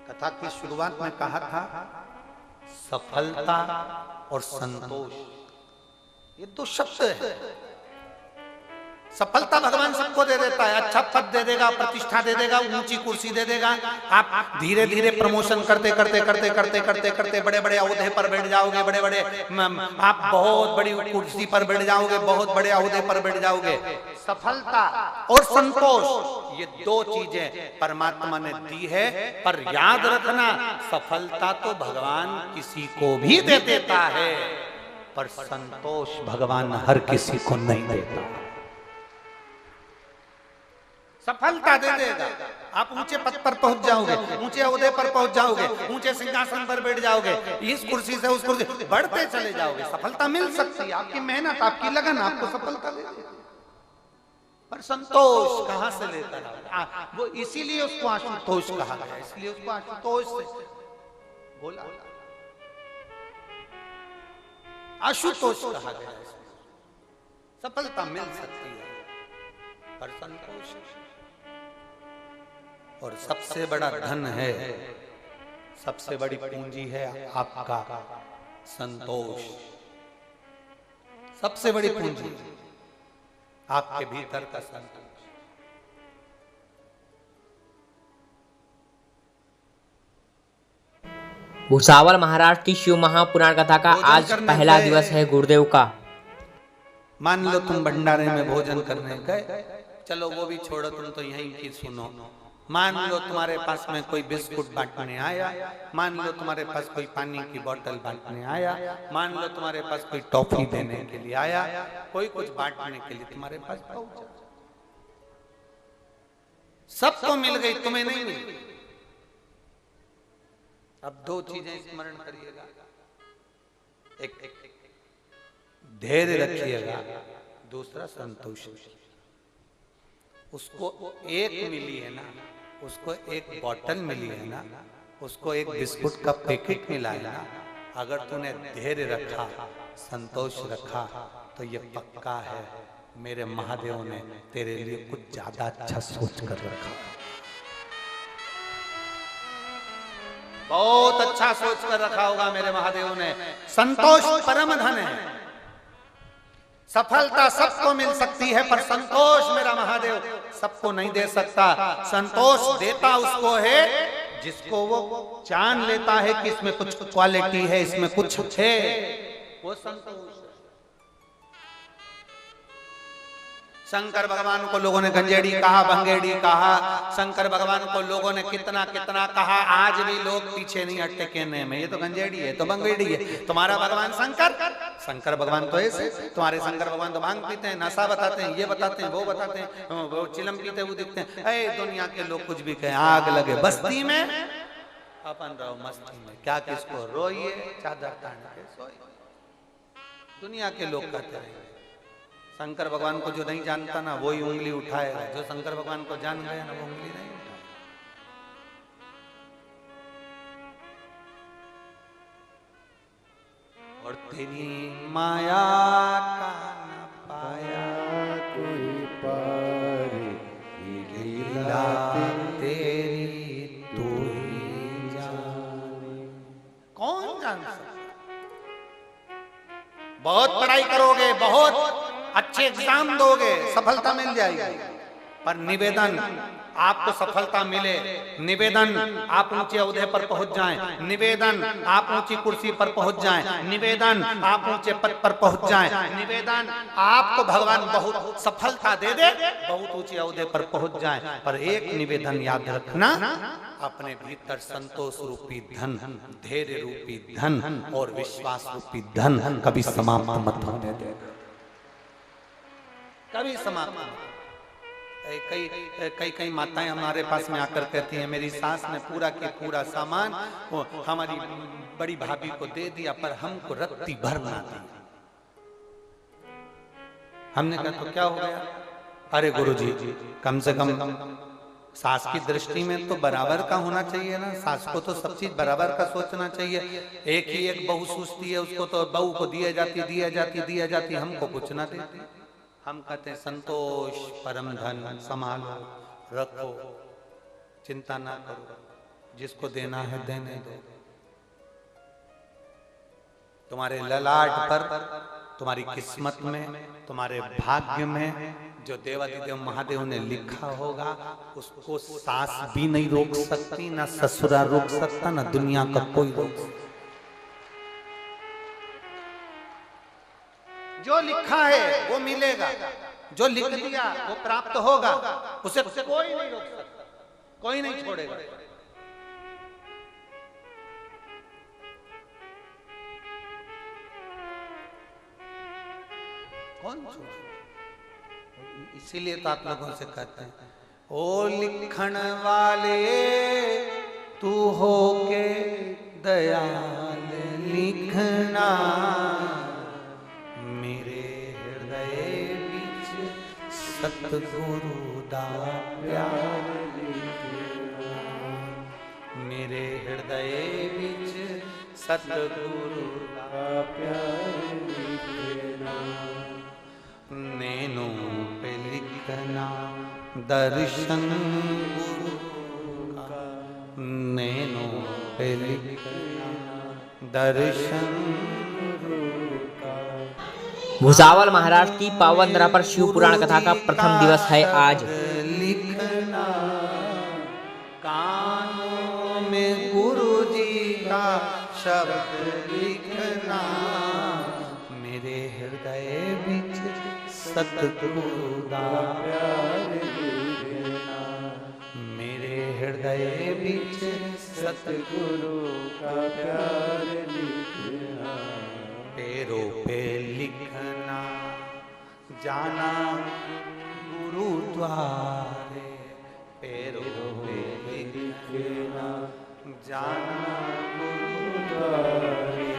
कथा की शुरुआत में कहा था सफलता और संतोष, ये दो शब्द है। सफलता भगवान सबको दे देता है, अच्छा पद दे देगा, प्रतिष्ठा दे देगा, ऊंची कुर्सी दे देगा। आप धीरे धीरे प्रमोशन करते करते करते करते करते करते बड़े बड़े ओहदे पर बैठ जाओगे, बड़े बड़े आप बहुत बड़ी कुर्सी पर बैठ जाओगे, बहुत बड़े ओहदे पर बैठ जाओगे। सफलता और संतोष ये दो चीजें परमात्मा ने दी है, पर याद रखना सफलता तो भगवान किसी को भी दे देता है, पर संतोष भगवान हर किसी को नहीं देता। सफलता दे देगा, आप ऊंचे पद पर पहुंच जाओगे, ऊंचे ओहदे पर पहुंच जाओगे, ऊंचे सिंहासन पर बैठ जाओगे, इस कुर्सी से उस कुर्सी बढ़ते चले जाओगे। सफलता मिल सकती है, आपकी मेहनत, आपकी लगन आपको सफलता दे देगी, पर संतोष कहां से लेता है? वो इसीलिए उसको आशुतोष कहा गया, इसलिए उसको आशुतोष से बोला, आशुतोष कहा गया। सफलता मिल सकती है, पर संतोष, और सबसे बड़ा धन है, सबसे बड़ी पूंजी है आपका संतोष। सबसे बड़ी पूंजी आपके भीतर का संतोष। भुसावल महाराष्ट्र की शिव महापुराण कथा का आज पहला दिवस है गुरुदेव का। मान लो तुम भंडारे में भोजन करने गए, चलो वो भी छोड़ो, तुम तो यहीं की सुनो। मान लो तुम्हारे पास में कोई बिस्कुट बांटने आया, मान लो तुम्हारे पास कोई पानी की बोतल बांटने आया, मान लो तुम्हारे पास कोई टॉफी देने के लिए आया, कोई कुछ बांटने के लिए तुम्हारे पास पहुंचा, सबको मिल गई, तुम्हें नहीं मिली। अब दो चीजें स्मरण करिएगा, एक धैर्य रखिएगा, दूसरा संतोष। उसको एक मिली है ना, उसको एक बोतल मिली है ना, उसको एक बिस्कुट का पैकेट मिला है ना, अगर तूने धैर्य रखा, संतोष रखा, तो ये पक्का है मेरे महादेव ने तेरे लिए कुछ ज्यादा अच्छा सोच कर रखा। बहुत अच्छा सोच कर रखा होगा मेरे महादेव ने। संतोष परम धन है। सफलता सबको मिल सकती है, पर संतोष मेरा महादेव सबको नहीं दे सकता। संतोष देता उसको है जिसको वो जान लेता है कि इसमें कुछ क्वालिटी है, इसमें कुछ है, वो संतोष। शंकर भगवान को लोगों ने गंजेड़ी कहा, भंगेड़ी कहा, शंकर भगवान को लोगों ने कितना कितना कहा, आज भी लोग पीछे नहीं हटते कहने में, ये तो गंजेड़ी है, तो भंगेड़ी है। तुम्हारा भगवान शंकर, शंकर भगवान तो ऐसे, तुम्हारे शंकर भगवान तो भांग पीते हैं, नशा बताते हैं, ये बताते हैं, वो बताते हैं, वो चिलम पीते हुए दिखते हैं। अरे दुनिया के लोग कुछ भी कहें, आग लगे बस्ती में, अपन रहो मस्ती में, क्या किसको रोइए, चादर तान के सोइए। दुनिया के लोग कहते हैं। शंकर भगवान को जो नहीं जानता ना, वही उंगली उठाएगा, जो शंकर भगवान को जान गया ना, वो उंगली नहीं उठाएगा। और तेरी माया का न पाया कोई पार, लीला तेरी तू ही एग्जाम दोगे सफलता मिल जाएगी, पर निवेदन आपको सफलता मिले, निवेदन आप ऊंचे ओहदे पर पहुंच जाएं, निवेदन आप ऊंची कुर्सी पर पहुंच जाएं, निवेदन आप ऊंचे पद पर पहुंच जाएं, निवेदन आपको भगवान बहुत सफलता दे दे, बहुत ऊंचे ओहदे पर पहुंच जाएं, पर एक निवेदन याद रखना, अपने भीतर संतोष रूपी धन, धैर्य रूपी धन और विश्वास रूपी धन कभी समाप्त मत होने देना, कभी समाप्त। कई माताएं हमारे पास में आकर कहती हैं मेरी सास ने पूरा के पूरा सामान हमारी बड़ी भाभी को दे दिया, पर हमको रत्ती भर ना दी। हमने कहा तो क्या हो गया? अरे गुरुजी, कम से कम सास की दृष्टि में तो बराबर का होना चाहिए ना, सास को तो सब चीज बराबर का सोचना चाहिए। एक ही एक बहू सोचती है, उसको तो बहू को दिया जाती, हमको कुछ ना देती। हम कहते हैं संतोष परम धन, संभालो रखो, चिंता ना करो, जिसको देना है देने दो। तुम्हारे ललाट पर, तुम्हारी किस्मत में, तुम्हारे भाग्य में जो देवादिदेव महादेव ने लिखा होगा उसको सास भी नहीं रोक सकती, ना ससुरा रोक सकता, ना दुनिया का कोई रोक सकता। जो लिखा है वो मिलेगा, जो लिख दिया वो प्राप्त होगा, उसे कोई नहीं रोक सकता, कोई नहीं छोड़ेगा। कौन छोड़ेगा? इसीलिए तो आप लोगों से कहते हैं ओ लिखण वाले तू हो के दयाल लिखना, मेरे हृदय बीच सतगुरु दा प्यार लिखना, मेरे हृदय बीच सतगुरु दा प्यार लिखना, नैनों पे लिखना दर्शन गुरु का, नैनों पे लिखना दर्शन गुरु का। भुसावल महाराष्ट्र की पावन धरा पर शिव पुराण कथा का प्रथम दिवस है आज। लिखना कानों में गुरु जी का शब्द लिखना, मेरे हृदय बीच सतगुरु दा प्यार लिखना, मेरे हृदय बीच सतगुरु का प्यार लिखना, पैरों पे लिखना जाना गुरुद्वारे, पैरों पे लिखना जाना गुरुद्वारे,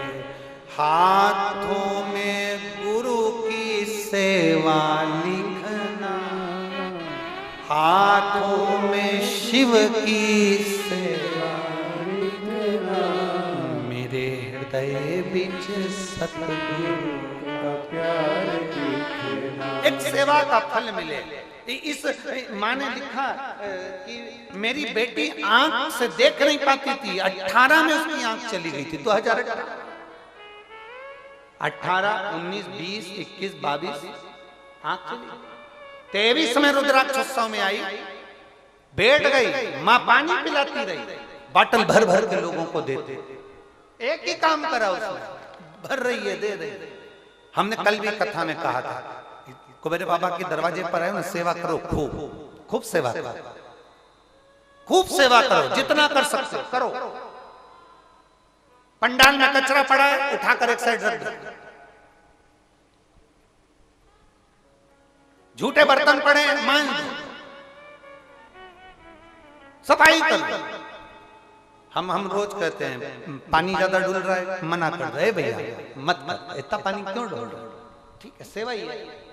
हाथों में गुरु की सेवा लिखना, हाथों में शिव की सेवा लिखना, मेरे हृदय बीच सतगुरु का प्यार लिखना। एक सेवा का फल मिले। इस माँ ने लिखा कि मेरी बेटी आंख से देख नहीं पाती थी, 18 में उसकी आंख चली गई थी, 2018, 19, 20, 21, 22 आंख चली, 23 में रुद्राक्ष उत्सव में आई, बैठ गई, माँ पानी पिलाती रही, बाटल भर भर के लोगों को देते, एक ही काम करा उसने, भर रही है दे रही। हमने कल भी कथा में कहा था कुबेर बाबा के दरवाजे पर आए ना, सेवा करो, खूब खूब सेवा करो, खूब सेवा करो, जितना कर सकते हो करो। पंडाल में कचरा पड़ा है उठाकर एक साइड रख दो, झूठे बर्तन पड़े मांज दो, सफाई करो। हम रोज कहते हैं पानी ज्यादा डुल रहा है, मना कर रहे भैया मत इतना पानी क्यों डुल रहा है, ठीक है सेवा ही है।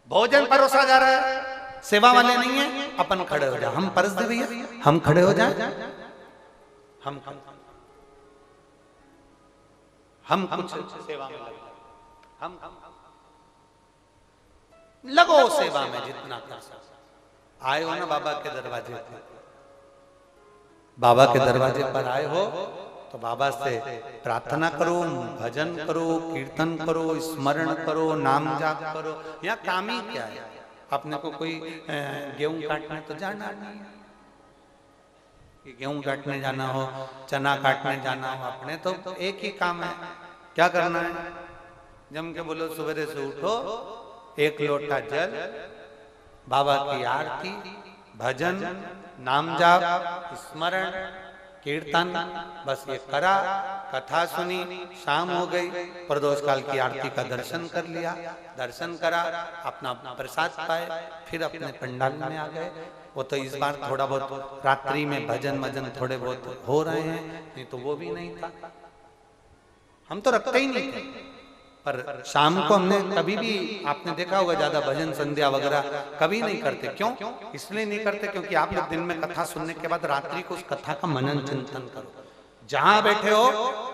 भोजन परोसा जा रहा है, सेवा वाले नहीं है, अपन खड़े हो जाए, हम परस दे भैया, हम खड़े हो जाए, हम कुछ सेवा में हम लगो सेवा में जितना कर सकते। आए हो ना बाबा के दरवाजे पर, बाबा के दरवाजे पर आए हो तो बाबा से प्रार्थना करो, भजन करो, कीर्तन करो, स्मरण करो, नाम जाप करो। यहाँ काम ही क्या है? अपने को कोई गेहूं काटने तो जाना नहीं है कि गेहूं काटने जाना हो, चना काटने जाना हो, अपने तो एक ही काम है। क्या करना है? जम के बोलो, सवेरे से उठो, एक लोटा जल, बाबा की आरती, भजन, नाम जाप, स्मरण, कीर्तन, बस ये करा, कथा सुनी, शाम हो गई, प्रदोष काल की आरती का दर्शन कर लिया, दर्शन करा, अपना प्रसाद पाए, फिर अपने पंडाल में आ गए। वो तो इस बार थोड़ा बहुत रात्रि में भजन मजन थोड़े बहुत हो रहे हैं, नहीं तो वो भी नहीं था। हम तो रखते ही नहीं थे, पर शाम को हमने कभी भी, आपने देखा होगा, ज्यादा भजन संध्या वगैरह कभी नहीं करते। क्यों? इसलिए नहीं करते क्योंकि आप लोग दिन में कथा सुनने के बाद रात्रि को उस कथा का मनन चिंतन करो। जहां बैठे हो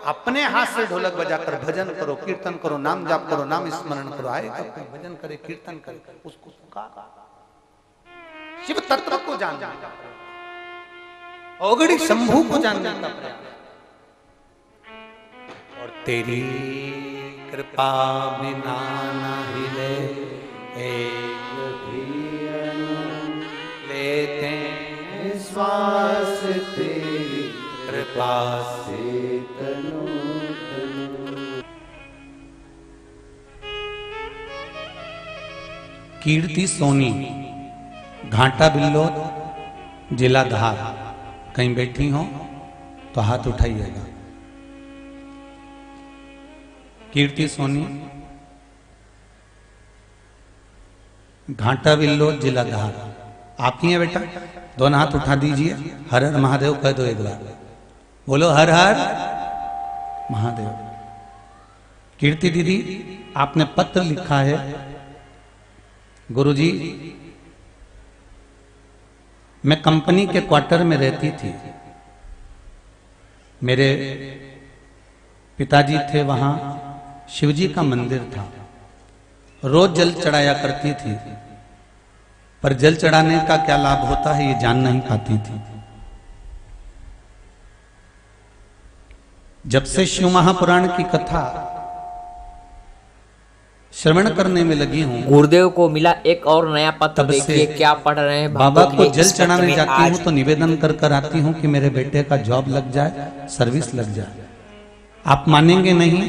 अपने हाथ से ढोलक बजाकर भजन करो, कीर्तन करो, नाम जाप करो, नाम स्मरण करो। आएगा कोई भजन करे, कीर्तन करे, उसको शिव तत्व को जानना, औगड़ी शंभू को जानने का प्रयास। और तेरी कृपा बिना न हिले एक भी अणु, लेते श्वास तेरी कृपा से तनु तनु। कीर्ति सोनी, घाटा बिल्लोद, जिला धार। कहीं बैठी हो तो हाथ उठाइएगा। कीर्ति सोनी, घाटा बिल्लोद, जिला धार। आप ही हैं बेटा? दोनों हाथ उठा दीजिए, हर हर महादेव कह दो एक बार। बोलो हर हर महादेव। कीर्ति दीदी, आपने पत्र लिखा है, गुरुजी मैं कंपनी के क्वार्टर में रहती थी, मेरे पिताजी थे, वहां शिवजी का मंदिर था, रोज जल चढ़ाया करती थी, पर जल चढ़ाने का क्या लाभ होता है ये जान नहीं पाती थी। जब से शिव महापुराण की कथा श्रवण करने में लगी हूँ, गुरुदेव को मिला एक और नया पत्र। तब से देखिए क्या पढ़ रहे हैं। बाबा भक्तों को के जल इस पत्र चढ़ाने में जाती आज हूँ तो निवेदन कर कर आती हूँ कि मेरे बेटे का जॉब लग जाए, सर्विस लग जाए। आप मानेंगे नहीं,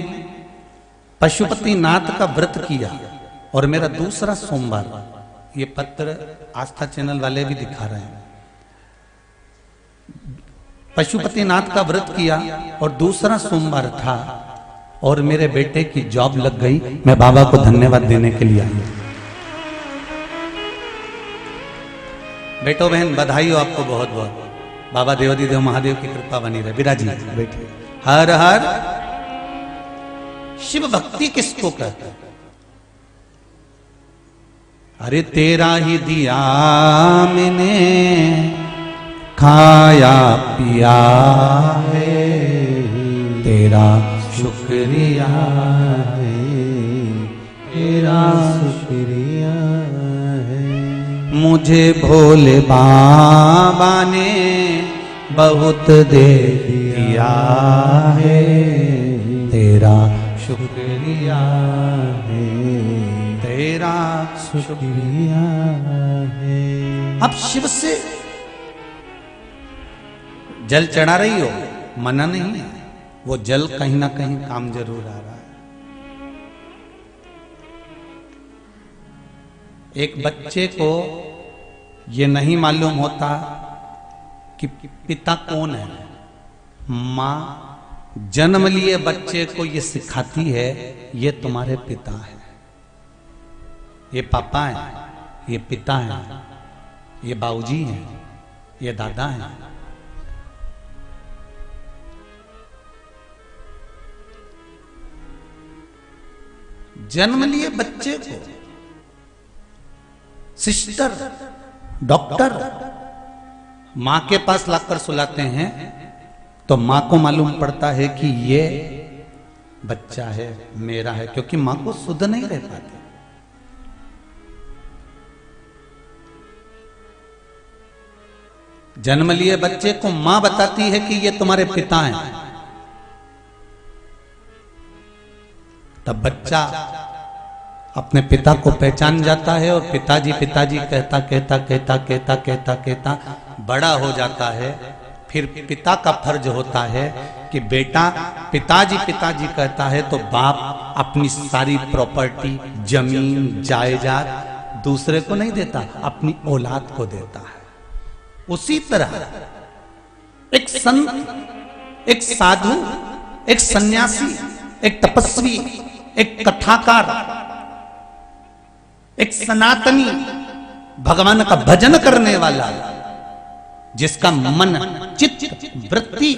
पशुपतिनाथ का व्रत किया और मेरा दूसरा सोमवार, ये पत्र आस्था चैनल वाले भी दिखा रहे हैं, पशुपतिनाथ का व्रत किया और दूसरा सोमवार था और मेरे बेटे की जॉब लग गई। मैं बाबा को धन्यवाद देने के लिए आई। बेटो बहन बधाई हो आपको बहुत बहुत। बाबा देवाधिदेव महादेव की कृपा बनी रहे। विराजी बैठे। हर हर। शिव भक्ति किसको कहते हैं? अरे तेरा ही दिया मैंने, खाया पिया है, तेरा शुक्रिया है, तेरा शुक्रिया है। मुझे भोले बाबा ने बहुत दे दिया है, तेरा शुक्रिया है, तेरा शुक्रिया है। अब शिव से जल चढ़ा रही हो, मना नहीं है, वो जल कहीं ना कहीं काम जरूर आ रहा है। एक बच्चे को ये नहीं मालूम होता कि पिता कौन है। माँ जन्म लिए बच्चे को ये सिखाती है, ये तुम्हारे पिता है, ये पापा है, ये पिता है, ये बाबूजी हैं, ये दादा हैं। जन्म लिए बच्चे को सिस्टर, डॉक्टर मां के पास लाकर सुलाते हैं तो मां को मालूम पड़ता है कि ये बच्चा है, मेरा है, क्योंकि मां को शुद्ध नहीं रह पाती। जन्म लिए बच्चे को मां बताती है कि ये तुम्हारे पिता हैं, तब बच्चा अपने पिता को पहचान जाता है और पिताजी पिताजी कहता कहता कहता कहता कहता कहता बड़ा हो जाता है। फिर पिता का फर्ज होता है कि बेटा पिताजी पिताजी कहता है तो बाप अपनी सारी प्रॉपर्टी, जमीन, जायदाद दूसरे को नहीं देता, अपनी औलाद को देता है। उसी तरह एक संत, एक साधु, एक सन्यासी, एक तपस्वी, एक कथाकार, एक सनातनी, भगवान का भजन करने वाला, जिसका मन, चित्त, वृत्ति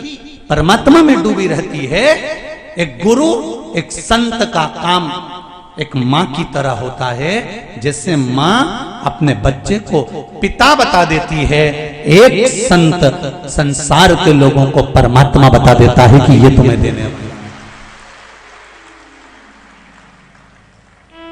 परमात्मा में डूबी रहती है, एक गुरु, एक संत का काम एक मां की तरह होता है। जैसे मां अपने बच्चे को पिता बता देती है, एक संत संसार के लोगों को परमात्मा बता देता है कि ये तुम्हें देने वाला।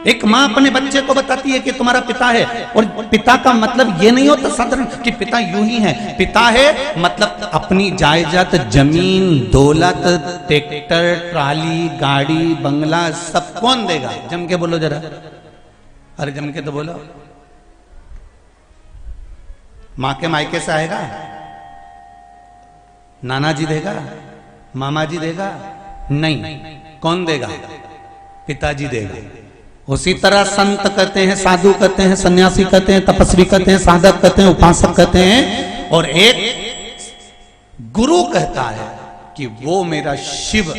एक मां अपने बच्चे को बताती है कि तुम्हारा पिता है, और पिता का मतलब ये नहीं होता साधारण कि पिता यूं ही है। पिता है मतलब अपनी जायदाद, जमीन, दौलत, ट्रैक्टर, ट्राली, गाड़ी, बंगला सब कौन देगा? जम के बोलो जरा, अरे जम के तो बोलो। मां के मायके से आएगा? नाना जी देगा? मामा जी देगा? नहीं। कौन देगा? पिताजी देगा। उसी तरह संत कहते हैं, साधु कहते हैं, सन्यासी कहते हैं, तपस्वी कहते हैं, साधक कहते हैं, उपासक कहते हैं, और एक गुरु कहता है कि वो मेरा शिव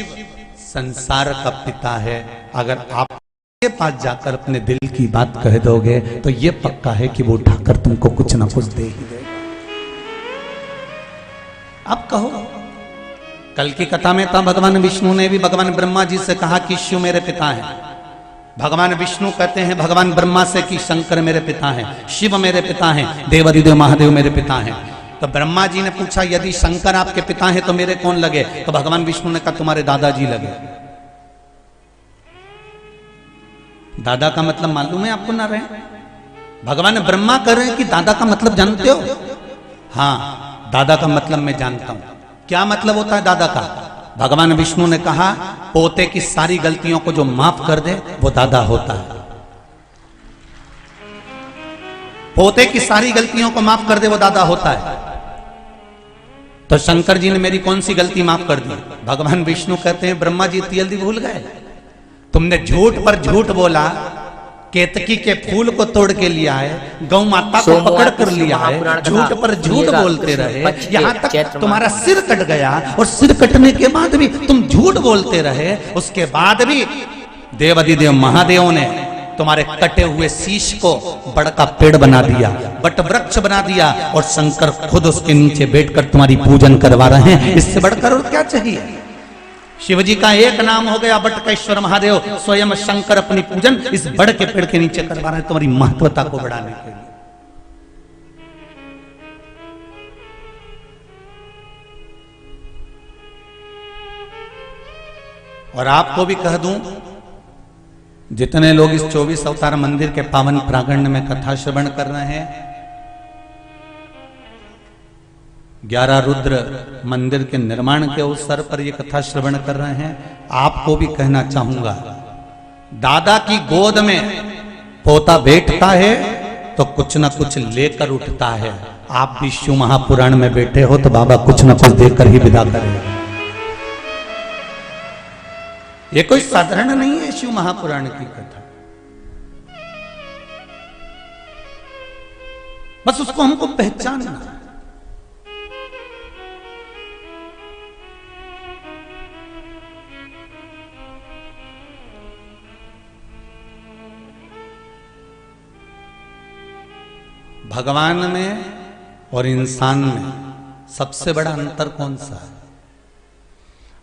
संसार का पिता है। अगर आप के पास जाकर अपने दिल की बात कह दोगे तो ये पक्का है कि वो उठाकर तुमको कुछ ना कुछ दे ही देगा। अब कहो, कल की कथा में था भगवान विष्णु ने भी भगवान ब्रह्मा जी से कहा कि शिव मेरे पिता है। भगवान विष्णु कहते हैं भगवान ब्रह्मा से कि शंकर मेरे पिता हैं, शिव मेरे पिता हैं, देवादिदेव महादेव मेरे पिता हैं। तो ब्रह्मा जी ने पूछा यदि शंकर आपके पिता हैं तो मेरे कौन लगे? तो भगवान विष्णु ने कहा तुम्हारे दादाजी लगे। दादा का मतलब मालूम है आपको ना रहे? भगवान ब्रह्मा कह रहे हैं कि दादा का मतलब जानते हो? हाँ, दादा का मतलब मैं जानता हूं। क्या मतलब होता है दादा का? भगवान विष्णु ने कहा पोते की सारी गलतियों को जो माफ कर दे वो दादा होता है। पोते की सारी गलतियों को माफ कर दे वो दादा होता है। तो शंकर जी ने मेरी कौन सी गलती माफ कर दी? भगवान विष्णु कहते हैं ब्रह्मा जी इतनी जल्दी भूल गए? तुमने झूठ पर झूठ बोला, केतकी के फूल को तोड़ के लिया है, गौ माता को पकड़ कर लिया है, झूठ पर झूठ बोलते रहे, यहाँ तक तुम्हारा सिर कट गया, और सिर कटने के बाद भी तुम झूठ बोलते रहे। उसके बाद भी देवादिदेव महादेव ने तुम्हारे कटे हुए शीश को बड़ का पेड़ बना दिया, बट वृक्ष बना दिया, और शंकर खुद उसके नीचे बैठकर तुम्हारी पूजन करवा रहे हैं। इससे बढ़कर और क्या चाहिए? शिवजी का एक नाम हो गया बटकेश्वर महादेव, स्वयं शंकर अपनी पूजन इस बड़ के पेड़ के नीचे करवा रहे हैं तुम्हारी महत्वता को बढ़ाने के लिए। और आपको भी कह दूं, जितने लोग इस 24 अवतार मंदिर के पावन प्रांगण में कथा श्रवण कर रहे हैं, 11 रुद्र मंदिर के निर्माण के अवसर पर ये कथा श्रवण कर रहे हैं, आपको भी कहना चाहूंगा, दादा की गोद में पोता बैठता है तो कुछ ना कुछ लेकर उठता है। आप भी शिव महापुराण में बैठे हो तो बाबा कुछ ना कुछ देकर ही विदा करेंगे। ये कोई साधारण नहीं है शिव महापुराण की कथा, बस उसको हमको पहचानना। भगवान में और इंसान में सबसे बड़ा अंतर कौन सा है?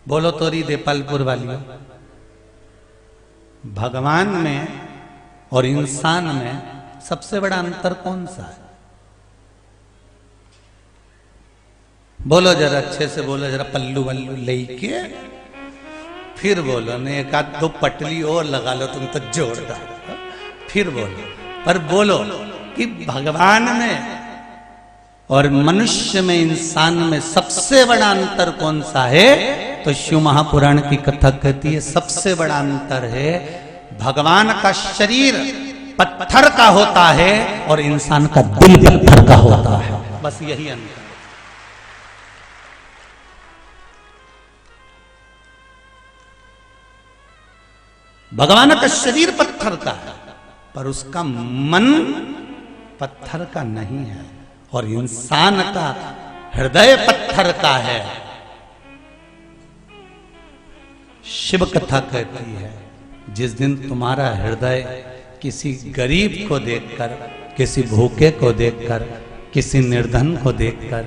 बोलो तोरी देपालपुर वाली। भगवान में और इंसान में सबसे बड़ा अंतर कौन सा है? बोलो जरा अच्छे से बोलो, जरा पल्लू वल्लू लेके फिर बोलो, नहीं एक आध दो पटली और लगा लो तुम तो जोरदार, फिर बोलो। पर बोलो कि भगवान में और मनुष्य में, इंसान में सबसे बड़ा अंतर कौन सा है? तो शिव महापुराण की कथा कहती है सबसे बड़ा अंतर है, भगवान का शरीर पत्थर का होता है और इंसान का दिल पत्थर का होता है, बस यही अंतर। भगवान का शरीर पत्थर का है पर उसका मन पत्थर का नहीं है, और इंसान का हृदय पत्थर का है। शिव कथा कहती है जिस दिन तुम्हारा हृदय किसी गरीब को देखकर, किसी भूखे को देखकर, किसी निर्धन को देखकर,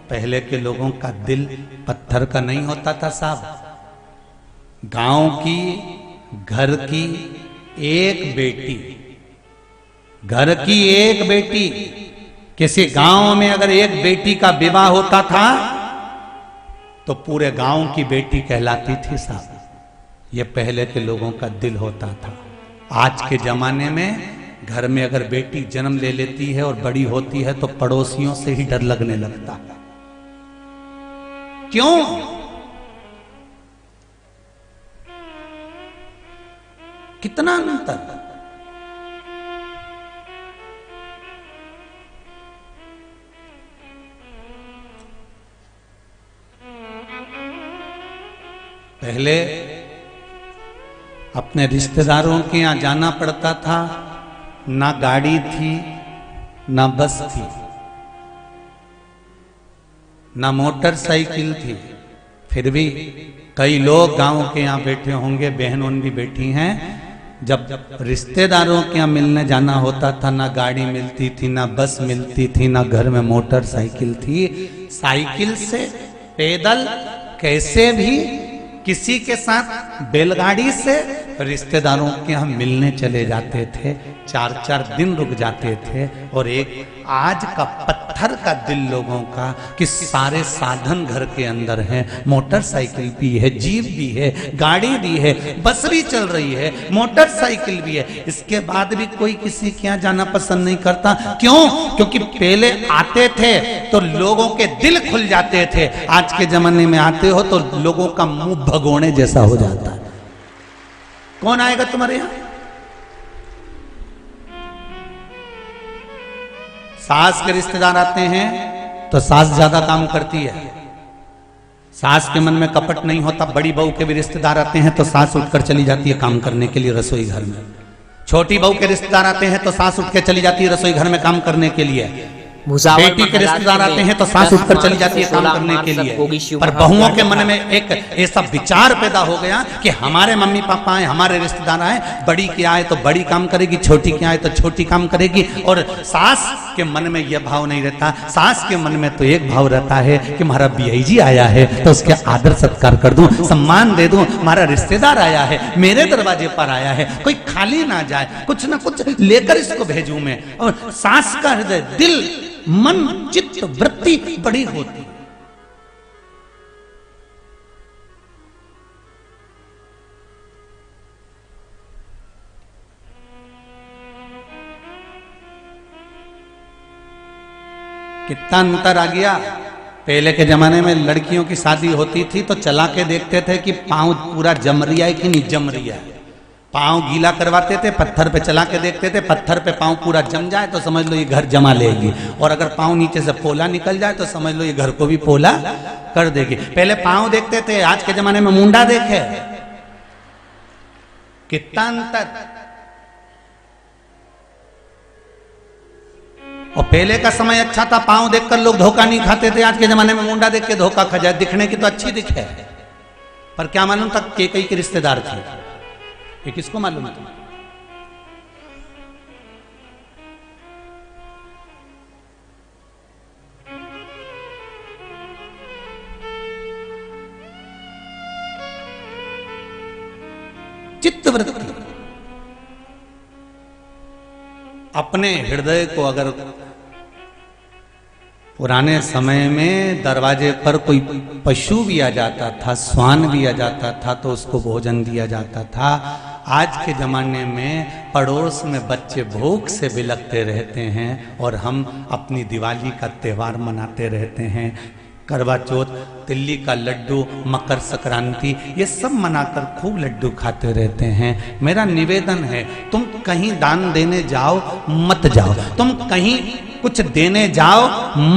पहले के लोगों का दिल पत्थर का नहीं होता था साहब। गांव की, घर की एक बेटी, घर की एक बेटी, किसी गांव में अगर एक बेटी का विवाह होता था तो पूरे गांव की बेटी कहलाती थी साहब। ये पहले के लोगों का दिल होता था। आज के जमाने में घर में अगर बेटी जन्म ले लेती है और बड़ी होती है तो पड़ोसियों से ही डर लगने लगता है। क्यों? कितना अंतर। पहले अपने रिश्तेदारों के यहाँ जाना पड़ता था, ना गाड़ी थी, ना बस थी, ना मोटरसाइकिल थी। फिर भी कई लोग गांव के यहाँ बैठे होंगे, बहन भी बैठी हैं, जब रिश्तेदारों के यहाँ मिलने जाना होता था ना गाड़ी मिलती थी, ना बस मिलती थी, ना घर में मोटरसाइकिल थी। साइकिल से, पैदल, कैसे भी किसी के साथ बैलगाड़ी से रिश्तेदारों के यहाँ मिलने चले जाते थे, 4-4 दिन रुक जाते थे। और एक आज का पत्थर का दिल लोगों का कि सारे साधन घर के अंदर हैं, मोटरसाइकिल भी है, जीप भी है, गाड़ी भी है, बस भी चल रही है, मोटरसाइकिल भी है, इसके बाद भी कोई किसी के यहाँ जाना पसंद नहीं करता। क्यों? क्योंकि पहले आते थे तो लोगों के दिल खुल जाते थे, आज के जमाने में आते हो तो लोगों का मुंह भगोने जैसा हो जाता है। कौन आएगा तुम्हारे यहां? सास के रिश्तेदार आते हैं तो सास ज्यादा काम करती है, सास के मन में कपट नहीं होता। बड़ी बहू के भी रिश्तेदार आते हैं तो सास उठकर चली जाती है काम करने के लिए रसोई घर में। छोटी बहू के रिश्तेदार आते हैं तो सास उठ के चली जाती है रसोई घर में काम करने के लिए। बेटी के रिश्तेदार आते हैं तो सास उठकर चली जाती है काम करने के लिए। पर बहुओं के मन में एक ऐसा विचार पैदा हो गया कि हमारे मम्मी पापा आए, हमारे रिश्तेदार आए, बड़ी के आए तो बड़ी काम करेगी, छोटी के आए तो छोटी काम करेगी। और सास के मन में यह भाव नहीं रहता। सास के मन में तो एक भाव रहता है कि हमारा बीआई जी आया है तो उसके आदर सत्कार कर दूं, सम्मान दे दूं। हमारा रिश्तेदार आया है, मेरे दरवाजे पर आया है, कोई खाली ना जाए, कुछ ना कुछ लेकर इसको भेजूं मैं। और सास का हृदय, दिल, मन, चित्त, वृत्ति बड़ी होती। कितना अंतर आ गया। पहले के जमाने में लड़कियों की शादी होती थी तो चला के देखते थे कि पांव पूरा जम रही है कि नहीं जम रही है। पांव गीला करवाते थे, पत्थर पे चला के देखते थे, पत्थर पे पांव पूरा जम जाए तो समझ लो ये घर जमा लेगी, और अगर पांव नीचे से पोला निकल जाए तो समझ लो ये घर को भी पोला कर देगी। पहले पांव देखते थे, आज के जमाने में मुंडा देखे। कितना अंतर। और पहले का समय अच्छा था, पांव देखकर लोग धोखा नहीं खाते थे। आज के जमाने में मुंडा देख के धोखा खा जाए। दिखने की तो अच्छी दिखे, पर क्या मालूम था केकई के रिश्तेदार थे। ये किसको मालूम है? चित्तवृत्ति। अपने हृदय को अगर पुराने समय में दरवाजे पर कोई पशु भी आ जाता था, स्वान भी आ जाता था तो उसको भोजन दिया जाता था। आज के ज़माने में पड़ोस में बच्चे भूख से बिलखते रहते हैं और हम अपनी दिवाली का त्यौहार मनाते रहते हैं। करवा चौथ, तिल्ली का लड्डू, मकर संक्रांति, ये सब मनाकर खूब लड्डू खाते रहते हैं। मेरा निवेदन है, तुम कहीं दान देने जाओ मत जाओ, तुम कहीं कुछ देने जाओ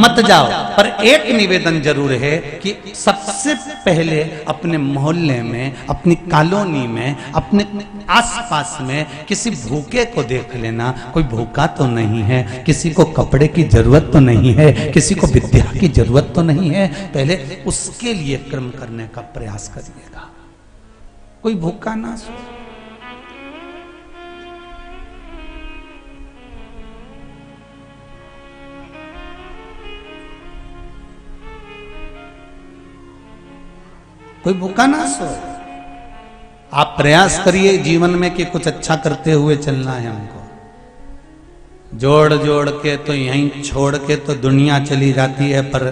मत जाओ, पर एक निवेदन जरूर है कि सबसे पहले अपने मोहल्ले में, अपनी कॉलोनी में, अपने आसपास में किसी भूखे को देख लेना। कोई भूखा तो नहीं है, किसी को कपड़े की जरूरत तो नहीं है, किसी को विद्या की जरूरत तो नहीं है, पहले उसके लिए कर्म करने का प्रयास करिएगा। कोई भूखा ना सो। कोई भूखा ना सो। आप प्रयास करिए जीवन में कि कुछ अच्छा करते हुए चलना है हमको। जोड़ जोड़ के तो यहीं छोड़ के तो दुनिया चली जाती है, पर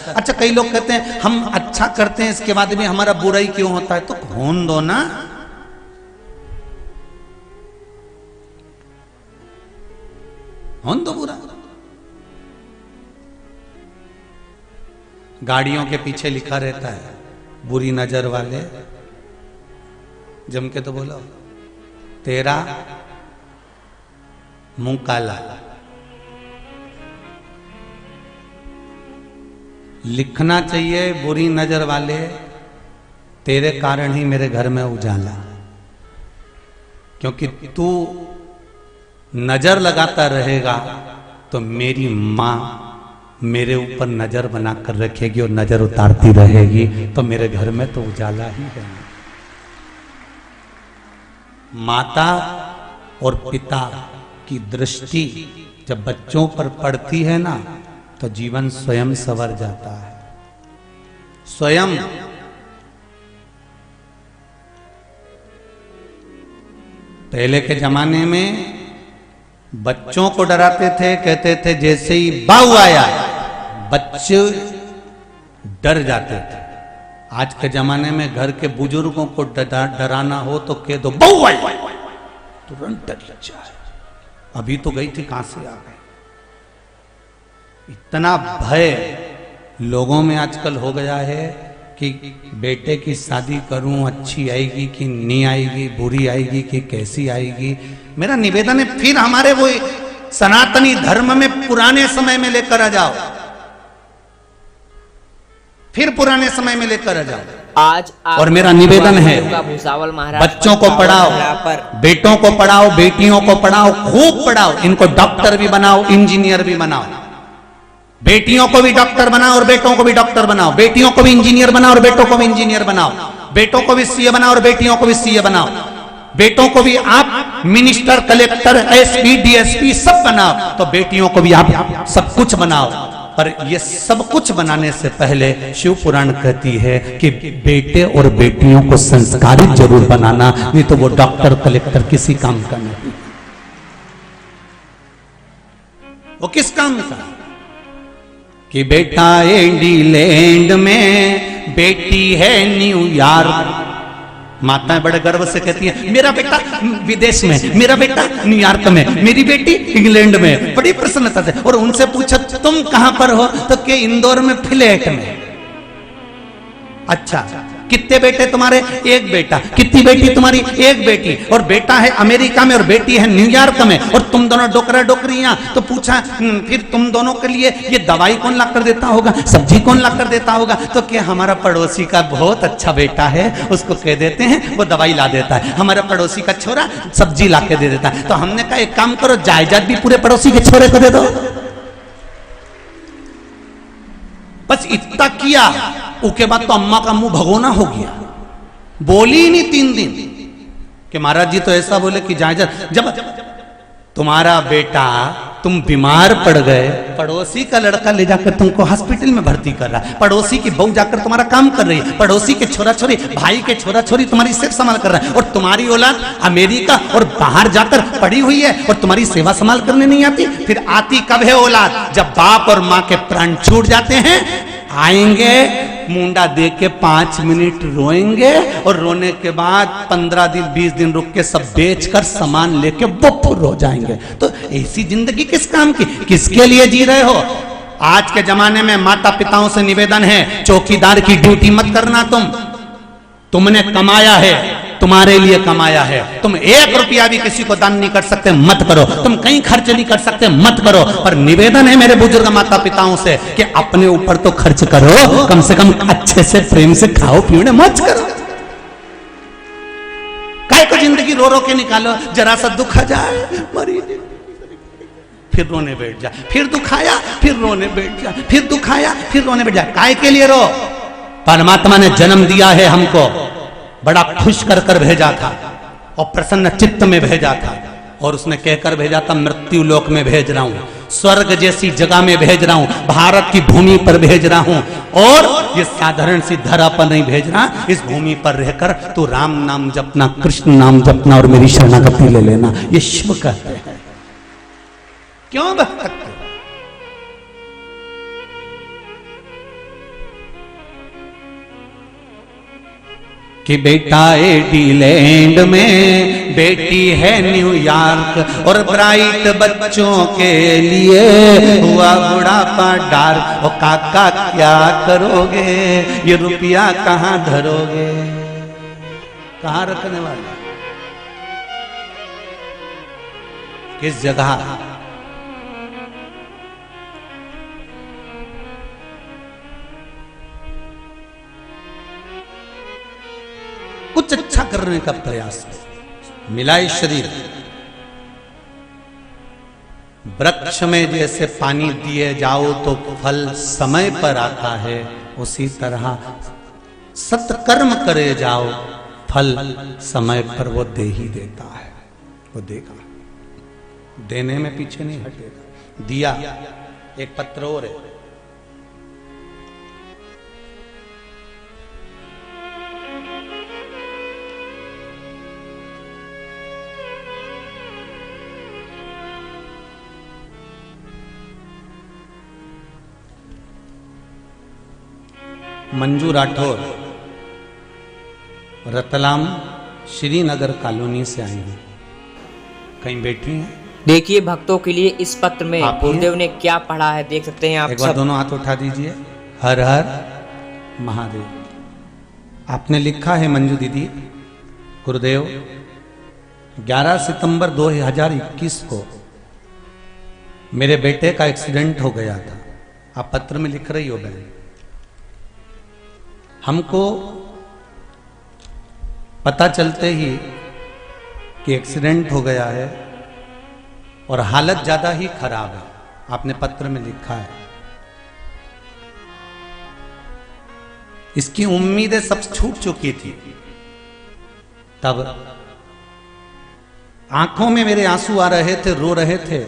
अच्छा कई लोग कहते हैं हम अच्छा करते हैं इसके बाद भी हमारा बुराई क्यों होता है, तो होने दो ना। होने दो बुरा। गाड़ियों के पीछे लिखा रहता है बुरी नजर वाले, जम के तो बोलो तेरा मुंह काला। लिखना चाहिए बुरी नजर वाले तेरे कारण ही मेरे घर में उजाला, क्योंकि तू नजर लगाता रहेगा तो मेरी मां मेरे ऊपर नजर बनाकर रखेगी और नजर उतारती रहेगी, तो मेरे घर में तो उजाला ही है। माता और पिता की दृष्टि जब बच्चों पर पड़ती है ना, तो जीवन स्वयं संवर जाता है। स्वयं पहले के जमाने में बच्चों को डराते थे, कहते थे जैसे ही बाऊ आया बच्चे डर जाते थे। आज के जमाने में घर के बुजुर्गों को डराना हो तो कह दो बाऊ आई, तुरंत डर लग जाए। अभी तो गई थी, कहां से आ गई। इतना भय लोगों में आजकल हो गया है कि बेटे की शादी करूं, अच्छी आएगी कि नहीं आएगी, बुरी आएगी कि कैसी आएगी। मेरा निवेदन है फिर हमारे वो सनातनी धर्म में पुराने समय में लेकर आ जाओ, फिर पुराने समय में लेकर आ जाओ। आज और मेरा निवेदन है भूसावल महाराज बच्चों को पढ़ाओ, बेटों को पढ़ाओ, बेटियों को पढ़ाओ, खूब पढ़ाओ। इनको डॉक्टर भी बनाओ, इंजीनियर भी बनाओ। बेटियों को भी डॉक्टर बनाओ और बेटों को भी डॉक्टर बनाओ। बेटियों को भी इंजीनियर बनाओ और बेटों को भी इंजीनियर बनाओ। बेटों को भी सीए बनाओ और बेटियों को भी सीए बनाओ। बेटों को भी आप मिनिस्टर, कलेक्टर, एसपी, डीएसपी सब बनाओ, तो बेटियों को भी आप सब कुछ बनाओ। पर ये सब कुछ बनाने से पहले शिव पुराण कहती है कि बेटे और बेटियों को संस्कारित जरूर बनाना, नहीं तो वो डॉक्टर कलेक्टर किसी काम का नहीं। वो किस काम का? कि बेटा इंग्लैंड में, बेटी है न्यूयॉर्क। माताएं बड़े गर्व से कहती हैं मेरा बेटा विदेश में, मेरा बेटा न्यूयॉर्क में, मेरी बेटी इंग्लैंड में, बड़ी प्रसन्नता से। और उनसे पूछा तुम कहां पर हो, तो के इंदौर में फ्लैट में। अच्छा, कितने बेटे तुम्हारे? एक बेटा। कितनी बेटी तुम्हारी? एक बेटी। और बेटा है अमेरिका में और बेटी है न्यूयॉर्क में, और तुम दोनों डोकरा डोकरियां। तो पूछा फिर तुम दोनों के लिए ये दवाई कौन ला कर देता होगा, सब्जी कौन ला कर देता होगा? तो क्या हमारा पड़ोसी का बहुत अच्छा बेटा है, उसको कह देते हैं वो दवाई ला देता है। हमारा पड़ोसी का छोरा सब्जी ला के दे देता है। तो हमने कहा एक काम करो, जायदाद भी पूरे पड़ोसी के छोरे को दे दो। बस इतना किया, उसके बाद तो अम्मा का मुंह भगोना हो गया। बोली ही नहीं 3 दिन कि महाराज जी तो ऐसा बोले कि जायदाद। जब तुम्हारा बेटा, तुम बीमार पड़ गए, पड़ोसी का लड़का ले जाकर तुमको हॉस्पिटल में भर्ती कर रहा है, पड़ोसी की बहू जाकर तुम्हारा काम कर रही है, पड़ोसी के छोरा छोरी, भाई के छोरा छोरी तुम्हारी सेवा संभाल कर रहा है, और तुम्हारी औलाद अमेरिका और बाहर जाकर पड़ी हुई है और तुम्हारी सेवा संभाल करने नहीं आती। फिर आती कब है औलाद? जब बाप और माँ के प्राण छूट जाते हैं। आएंगे मुंडा दे के 5 मिनट रोएंगे, और रोने के बाद 15 दिन 20 दिन रुक के सब बेचकर सामान लेके बपुर हो जाएंगे। तो ऐसी जिंदगी किस काम की? किसके लिए जी रहे हो? आज के जमाने में माता पिताओं से निवेदन है, चौकीदार की ड्यूटी मत करना। तुमने कमाया है, तुम्हारे लिए कमाया है। तुम 1 रुपया भी किसी को दान नहीं कर सकते, मत करो। तुम कहीं खर्च नहीं कर सकते, मत करो। पर निवेदन है मेरे बुजुर्ग माता पिताओं से कि अपने ऊपर तो खर्च करो, कम से कम अच्छे से प्रेम से खाओ पियो, मत करो। काय को जिंदगी रो रो के निकालो, जरा सा दुख आ जाए मरी फिर रोने बैठ जा, फिर दुखाया फिर रोने बैठ जा, फिर दुखाया फिर रोने बैठ जा। काय के लिए रो? परमात्मा ने जन्म दिया है हमको, बड़ा खुश कर कर भेजा था और प्रसन्न चित्त में भेजा था, और उसने कहकर भेजा था मृत्यु लोक में भेज रहा हूं, स्वर्ग जैसी जगह में भेज रहा हूं, भारत की भूमि पर भेज रहा हूं। और ये साधारण सी धरा पर नहीं भेज रहा, इस भूमि पर रहकर तू राम नाम जपना, कृष्ण नाम जपना और मेरी शरणागति ले लेना। ये शिव कहते हैं। क्यों भक्त? कि बेटा एडीलैंड में, बेटी है न्यूयॉर्क, और ब्राइट बच्चों के लिए हुआ बुढ़ापा डार्क। और काका क्या करोगे, ये रुपया कहाँ धरोगे? कहाँ रखने वाले, किस जगह? कुछ अच्छा करने का प्रयास मिलाए शरीर। वृक्ष में जैसे पानी दिए जाओ तो फल समय पर आता है, उसी तरह सत्कर्म करे जाओ, फल समय पर वो दे ही देता है। वो देगा, देने में पीछे नहीं हटेगा। दिया एक पत्र और है, मंजू राठौर, रतलाम श्रीनगर कॉलोनी से आई हूँ। कहीं बैठी हैं? देखिए भक्तों के लिए इस पत्र में गुरुदेव ने क्या पढ़ा है, देख सकते हैं आप। एक बार दोनों हाथ उठा दीजिए। हर हर महादेव। आपने लिखा है मंजू दीदी, गुरुदेव 11 सितंबर 2021 को मेरे बेटे का एक्सीडेंट हो गया था। आप पत्र में लिख रही हो बहन, हमको पता चलते ही कि एक्सीडेंट हो गया है और हालत ज्यादा ही खराब है। आपने पत्र में लिखा है, इसकी उम्मीदें सब छूट चुकी थी। तब आंखों में मेरे आंसू आ रहे थे, रो रहे थे।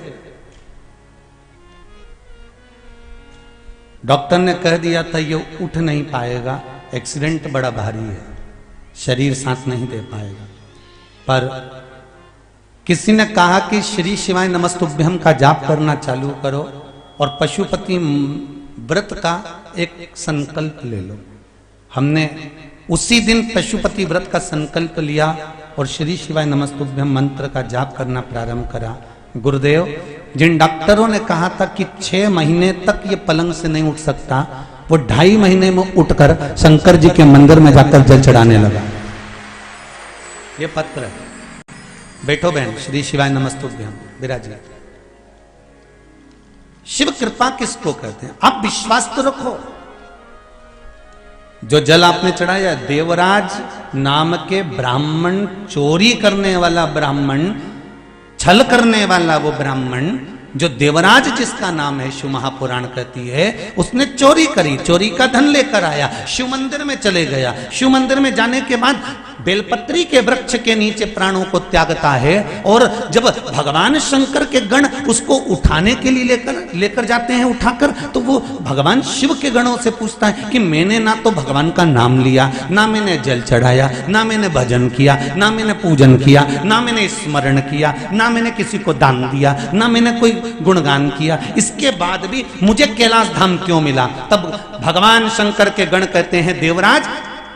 डॉक्टर ने कह दिया था ये उठ नहीं पाएगा, एक्सीडेंट बड़ा भारी है, शरीर साथ नहीं दे पाएगा। पर किसी ने कहा कि श्री शिवाय नमस्तुभ्यम का जाप करना चालू करो और पशुपति व्रत का एक संकल्प ले लो। हमने उसी दिन पशुपति व्रत का संकल्प लिया और श्री शिवाय नमस्तुभ्यम मंत्र का जाप करना प्रारंभ करा। गुरुदेव, जिन डॉक्टरों ने कहा था कि 6 महीने तक ये पलंग से नहीं उठ सकता, वो 2.5 महीने में उठकर शंकर जी के मंदिर में जाकर जल चढ़ाने लगा। ये पत्र है। बैठो बहन, श्री शिवाय नमस्तुभ्यम विराजिए। शिव कृपा किसको कहते हैं? आप विश्वास तो रखो। जो जल आपने चढ़ाया, देवराज नाम के ब्राह्मण, चोरी करने वाला ब्राह्मण, छल करने वाला वो ब्राह्मण, जो देवराज जिसका नाम है, शिव महापुराण कहती है, उसने चोरी करी, चोरी का धन लेकर आया, शिव मंदिर में चले गया। शिव मंदिर में जाने के बाद बेलपत्री के वृक्ष के नीचे प्राणों को त्यागता है, और जब भगवान शंकर के गण उसको उठाने के लिए लेकर जाते हैं उठाकर, तो वो भगवान शिव के गणों से पूछता है कि मैंने ना तो भगवान का नाम लिया, ना मैंने जल चढ़ाया, ना मैंने भजन किया, ना मैंने पूजन किया, ना मैंने स्मरण किया, ना मैंने किसी को दान दिया, ना मैंने कोई गुणगान किया, इसके बाद भी मुझे कैलाश धाम क्यों मिला? तब भगवान शंकर के गण कहते हैं, देवराज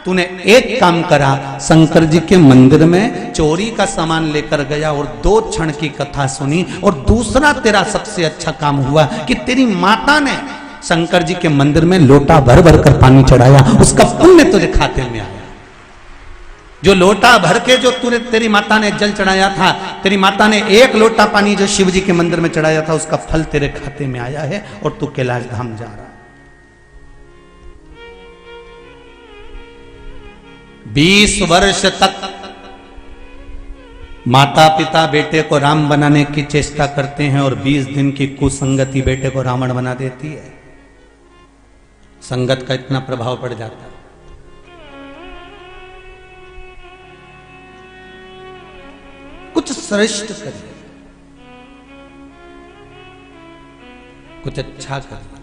तूने एक काम करा, शंकर जी के मंदिर में चोरी का सामान लेकर गया और 2 क्षण की कथा सुनी, और दूसरा तेरा सबसे अच्छा काम हुआ कि तेरी माता ने शंकर जी के मंदिर में लोटा भर भर कर पानी चढ़ाया, उसका पुण्य तुझे खाते में आया। जो लोटा भर के जो तूने तेरी माता ने जल चढ़ाया था, तेरी माता ने एक लोटा पानी जो शिव जी के मंदिर में चढ़ाया था, उसका फल तेरे खाते में आया है और तू कैलाश धाम जा रहा है। 20 वर्ष तक माता पिता बेटे को राम बनाने की चेष्टा करते हैं और 20 दिन की कुसंगति बेटे को रावण बना देती है। संगत का इतना प्रभाव पड़ जाता है। कुछ श्रेष्ठ करिए, कुछ अच्छा करिए।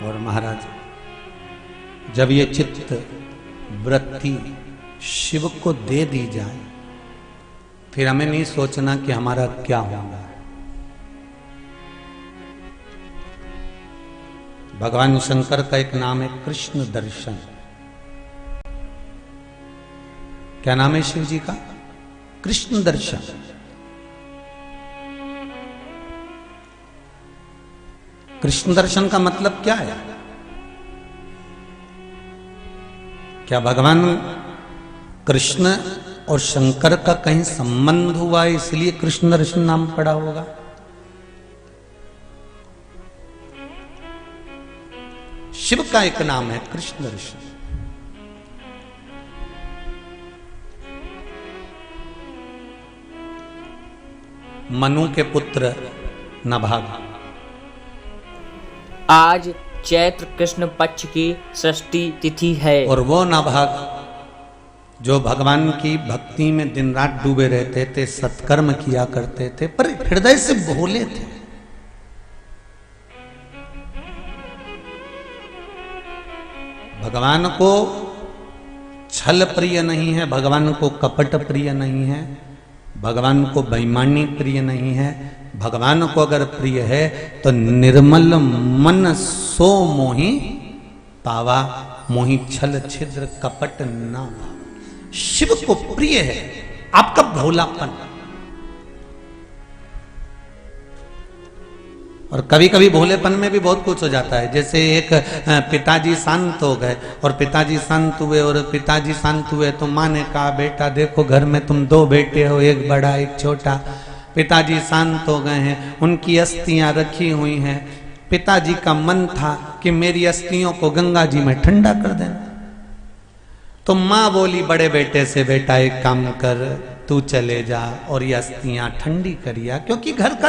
और महाराज, जब ये चित्त वृत्ति शिव को दे दी जाए, फिर हमें नहीं सोचना कि हमारा क्या होगा। भगवान शंकर का एक नाम है कृष्ण दर्शन। क्या नाम है शिव जी का? कृष्ण दर्शन। कृष्ण दर्शन का मतलब क्या है? क्या भगवान कृष्ण और शंकर का कहीं संबंध हुआ है इसलिए कृष्ण दर्शन नाम पड़ा होगा? शिव का एक नाम है कृष्ण दर्शन। मनु के पुत्र नभाग। आज चैत्र कृष्ण पक्ष की षष्ठी तिथि है और वो नभाग जो भगवान की भक्ति में दिन रात डूबे रहते थे, सत्कर्म किया करते थे, पर हृदय से भोले थे। भगवान को छल प्रिय नहीं है, भगवान को कपट प्रिय नहीं है, भगवान को बेईमानी प्रिय नहीं है। भगवान को अगर प्रिय है तो निर्मल मन सो मोहि पावा, मोहि छल छिद्र कपट ना भावा। शिव को प्रिय है आपका भोलापन। और कभी कभी भोलेपन में भी बहुत कुछ हो जाता है। जैसे एक पिताजी शांत हो गए और पिताजी शांत हुए और पिताजी शांत हुए तो माँ ने कहा, बेटा देखो घर में तुम 2 बेटे हो, एक बड़ा एक छोटा। पिताजी शांत हो गए हैं, उनकी अस्थियां रखी हुई हैं। पिताजी का मन था कि मेरी अस्थियों को गंगा जी में ठंडा कर देना। तो माँ बोली बड़े बेटे से, बेटा एक काम कर, तू चले जा और ये अस्थियां ठंडी करिया, क्योंकि घर का